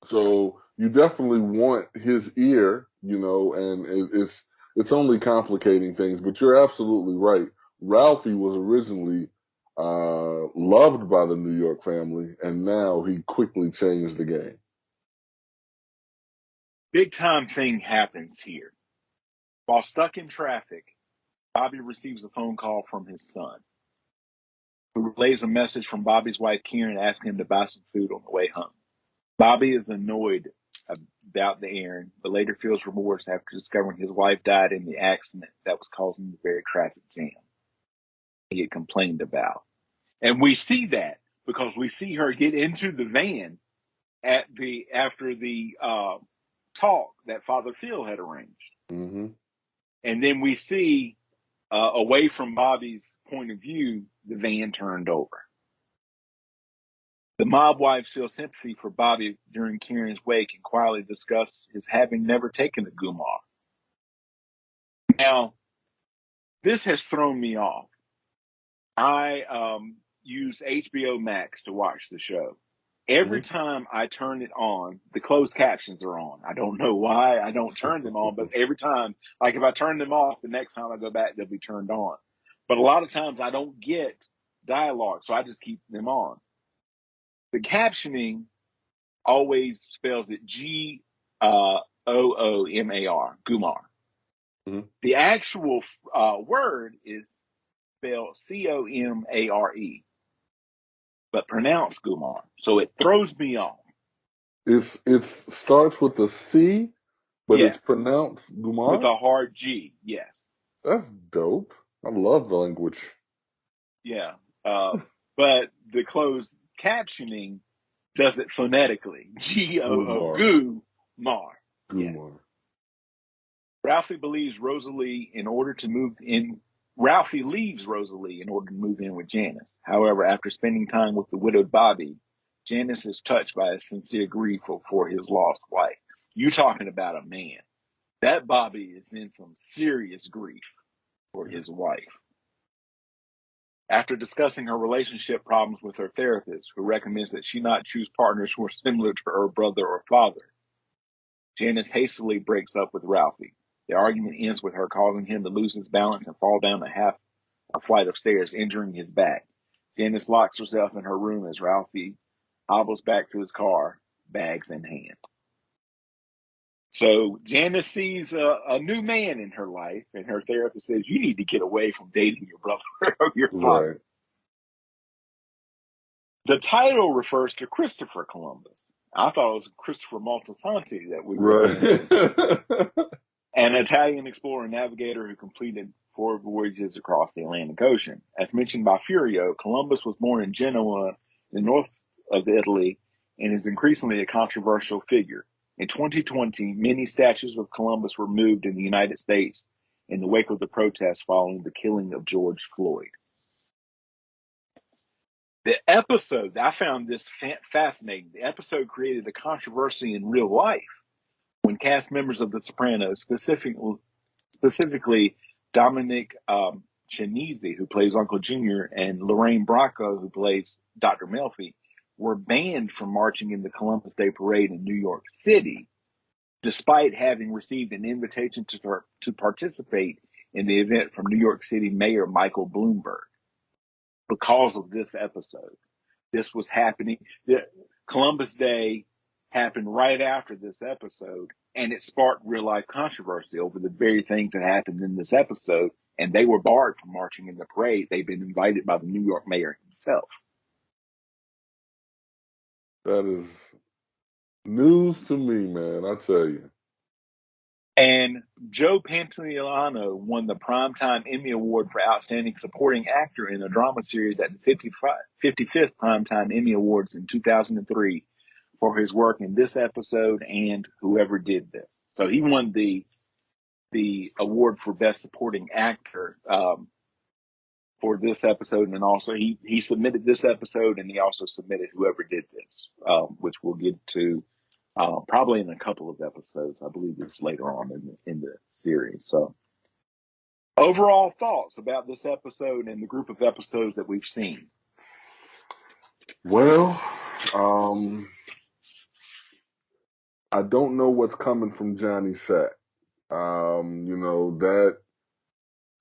So you definitely want his ear, and it's only complicating things. But you're absolutely right. Ralphie was originally loved by the New York family, and now he quickly changed the game. Big time thing happens here. While stuck in traffic, Bobby receives a phone call from his son, who relays a message from Bobby's wife, Karen, asking him to buy some food on the way home. Bobby is annoyed about the errand, but later feels remorse after discovering his wife died in the accident that was causing the very traffic jam he had complained about. And we see that because we see her get into the van after the talk that Father Phil had arranged. Mm-hmm. And then we see, away from Bobby's point of view, the van turned over. The mob wives feel sympathy for Bobby during Kieran's wake and quietly discuss his having never taken a Gumar. Now, this has thrown me off. I use HBO Max to watch the show. Every Mm-hmm. time I turn it on, the closed captions are on. I don't know why I don't turn them on, but every time, like if I turn them off, the next time I go back, they'll be turned on. But a lot of times I don't get dialogue, so I just keep them on. The captioning always spells it Goomar, Gumar. Mm-hmm. The actual word is spelled Comare. but pronounced Gumar. So it throws me off. It starts with a C, but it's Yes, pronounced with Gumar. a hard G. Yes. That's dope. I love the language. Yeah. But the closed captioning does it phonetically. Goo, Gumar. goo, mar. Yes. Gumar. Ralphie believes Rosalie in order to move in. Ralphie leaves Rosalie in order to move in with Janice. However, after spending time with the widowed Bobby, Janice is touched by a sincere grief for his lost wife. You talking about a man. That Bobby is in some serious grief for his wife. After discussing her relationship problems with her therapist, who recommends that she not choose partners who are similar to her brother or father, Janice hastily breaks up with Ralphie. The argument ends with her causing him to lose his balance and fall down a flight of stairs, injuring his back. Janice locks herself in her room as Ralphie hobbles back to his car, bags in hand. So Janice sees a new man in her life, and her therapist says, "You need to get away from dating your brother or your father." Right. The title refers to Christopher Columbus. I thought it was Christopher Moltisanti that we were going to, Right. an Italian explorer and navigator who completed 4 voyages across the Atlantic Ocean. As mentioned by Furio, Columbus was born in Genoa, in the north of Italy, and is increasingly a controversial figure. In 2020, many statues of Columbus were moved in the United States in the wake of the protests following the killing of George Floyd. The episode, I found this fascinating. The episode created a controversy in real life when cast members of The Sopranos, specifically Dominic Chianese, who plays Uncle Junior, and Lorraine Bracco, who plays Dr. Melfi, were banned from marching in the Columbus Day Parade in New York City, despite having received an invitation to participate in the event from New York City Mayor Michael Bloomberg because of this episode. This was happening. Columbus Day happened right after this episode, and it sparked real life controversy over the very things that happened in this episode. And they were barred from marching in the parade. They've been invited by the New York mayor himself. That is news to me, man. I tell you. And Joe Pantoliano won the Primetime Emmy Award for Outstanding Supporting Actor in a Drama Series at the 55th Primetime Emmy Awards in 2003 for his work in this episode and Whoever Did This. So he won the award for Best Supporting Actor for this episode, and also he submitted this episode, and he also submitted Whoever Did This, which we'll get to probably in a couple of episodes. I believe it's later on in the series. So, overall thoughts about this episode and the group of episodes that we've seen. Well, um, I don't know what's coming from Johnny Sack. You know that.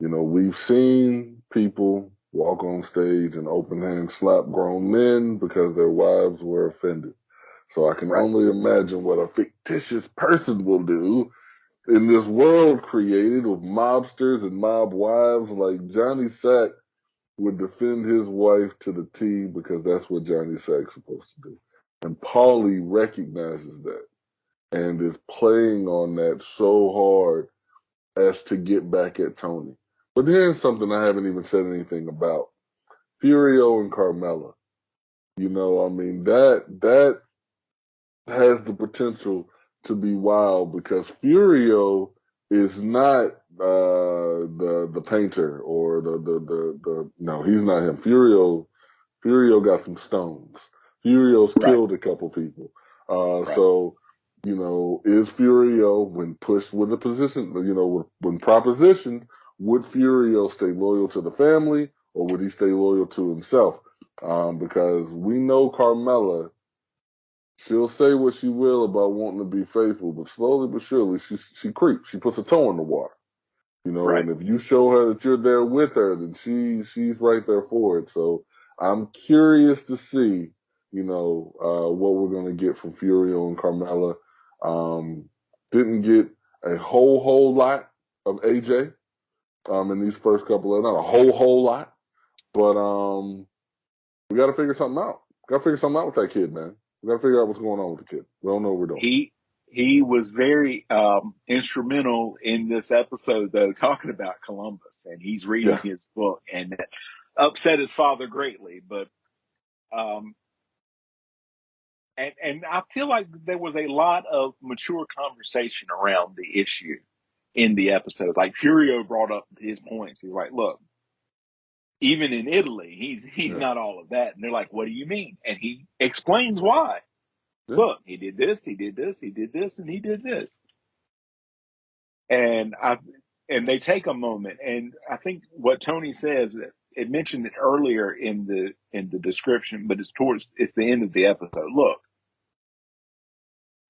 You know, we've seen people walk on stage and open hand slap grown men because their wives were offended. So I can Right. only imagine what a fictitious person will do in this world created with mobsters and mob wives. Like Johnny Sack would defend his wife to the T because that's what Johnny Sack's supposed to do. And Paulie recognizes that and is playing on that so hard as to get back at Tony. But here's something I haven't even said anything about. Furio and Carmella. You know, I mean that has the potential to be wild because Furio is not the painter or the no, he's not him. Furio got some stones. Furio's Right. killed a couple people. Right. So, you know, is Furio, when pushed with a position, you know, when propositioned, would Furio stay loyal to the family or would he stay loyal to himself? Because we know Carmella, she'll say what she will about wanting to be faithful, but slowly but surely she creeps. She puts a toe in the water. You know, Right. and if you show her that you're there with her, then she's right there for it. So I'm curious to see, you know, what we're gonna get from Furio and Carmella. Didn't get a whole lot of AJ in these first couple of, not a whole lot, but We got to figure something out. Got to figure something out with that kid, man. We got to figure out what's going on with the kid. We don't know what we're doing. He was very instrumental in this episode, though, talking about Columbus, and he's reading Yeah. his book, and that upset his father greatly. But um, and I feel like there was a lot of mature conversation around the issue in the episode. Like Furio brought up his points. He's like, "Look, even in Italy, he's Yeah. not all of that." And they're like, "What do you mean?" And he explains why. Yeah. Look, he did this, he did this, he did this, and he did this. And they take a moment, and I think what Tony says, it mentioned it earlier in the description, but it's the end of the episode. Look,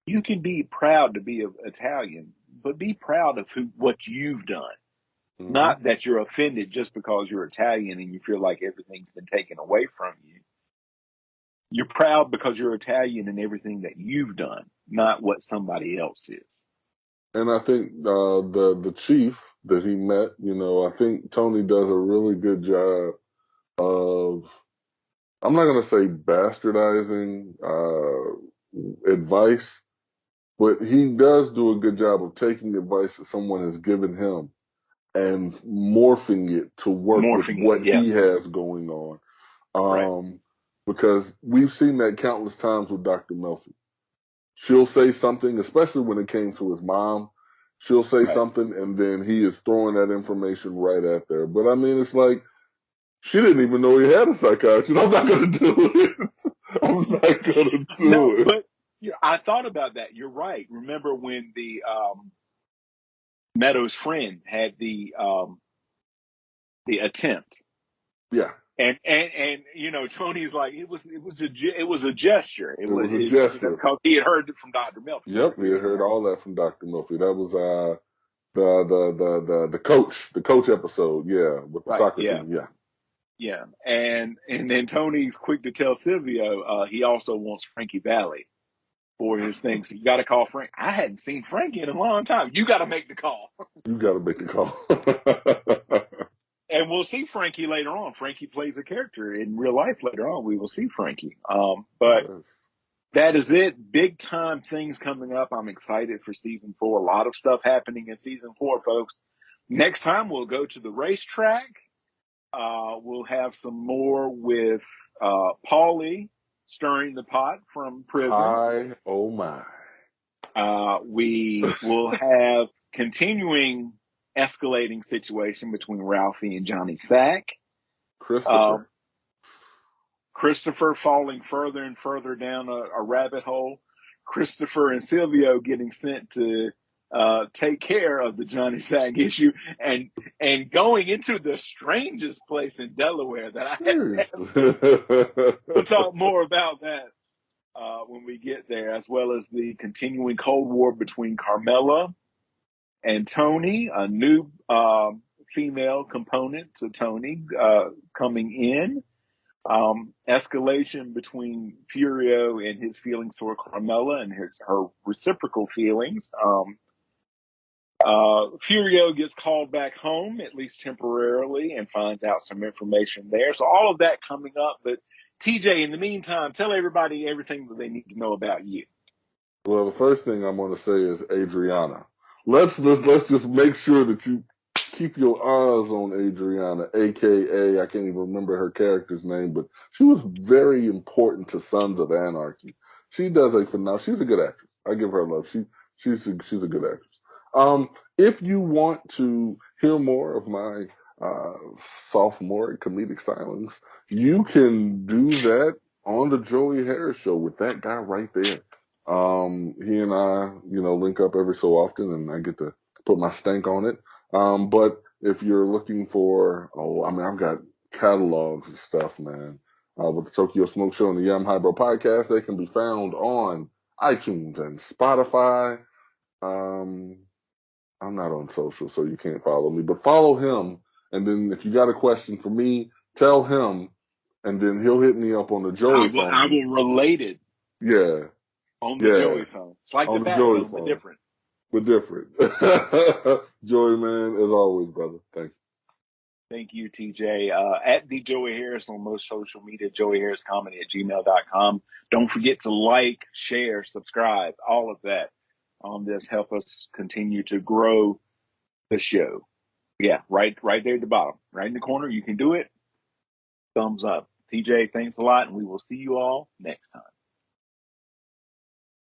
you can be proud to be Italian, but be proud of what you've done. Mm-hmm. Not that you're offended just because you're Italian and you feel like everything's been taken away from you. You're proud because you're Italian and everything that you've done, not what somebody else is. And I think the chief that he met, I think Tony does a really good job of, I'm not going to say bastardizing advice, but he does do a good job of taking advice that someone has given him and morphing it to work with Morphing it, what yeah, he has going on. right, Because we've seen that countless times with Dr. Melfi. She'll say something, especially when it came to his mom. She'll say right. something, and then he is throwing that information right at there. But I mean, it's like she didn't even know he had a psychiatrist. I'm not going to do it. I'm not going to No, do it. but I thought about that. You're right. Remember when the Meadows' friend had the attempt, Yeah, and Tony's like it was a gesture. It it was was a gesture. because he had heard it from Dr. Melfi. You're Yep, we had absolutely heard right. all that from Dr. Murphy. That was the coach episode. Yeah, with the Right. soccer Yeah. team. Yeah, Yeah. And then Tony's quick to tell Silvio he also wants Frankie Valley for his things. So you got to call Frank. I hadn't seen Frankie in a long time. You got to make the call. you got to make the call. And we'll see Frankie later on. Frankie plays a character in real life later on. We will see Frankie. But Yes. that is it. Big time things coming up. I'm excited for season 4. A lot of stuff happening in season 4, folks. Next time we'll go to the racetrack. We'll have some more with Paulie stirring the pot from prison. Hi, oh my. We will have continuing escalating situation between Ralphie and Johnny Sack. Christopher. Um, Christopher falling further and further down a rabbit hole. Christopher and Silvio getting sent to take care of the Johnny Sack issue, and going into the strangest place in Delaware that I have. Seriously. We'll talk more about that when we get there, as well as the continuing Cold War between Carmela and Tony, a new female component to Tony coming in. Escalation between Furio and his feelings for Carmela and her reciprocal feelings. Furio gets called back home, at least temporarily, and finds out some information there. So all of that coming up. But TJ, in the meantime, tell everybody everything that they need to know about you. Well, the first thing I'm going to say is Adriana. Let's just make sure that you keep your eyes on Adriana, aka I can't even remember her character's name, but she was very important to Sons of Anarchy. She does a phenomenal. She's a good actress. I give her love. She's a good actress. If you want to hear more of my uh, sophomore comedic stylings, you can do that on the Joey Harris show with that guy right there. He and I, link up every so often, and I get to put my stank on it. But if you're looking for, I mean, I've got catalogs of stuff, man. With the Tokyo Smoke Show and the Yam Highbrow podcast, they can be found on iTunes and Spotify. Um, I'm not on social, so you can't follow me, but follow him. And then if you got a question for me, tell him, and then he'll hit me up on the Joey I phone. will relate it Yeah, on the yeah, Joey phone. It's like the on the bat Joey phone, but phone. different. We're different. Joey, man, as always, brother. Thank you. Thank you, TJ. At the Joey Harris on most social media, joeyharriscomedy@gmail.com. Don't forget to like, share, subscribe, all of that on this. Help us continue to grow the show. Yeah, right there at the bottom, right in the corner. You can do it. Thumbs up. TJ, thanks a lot, and we will see you all next time.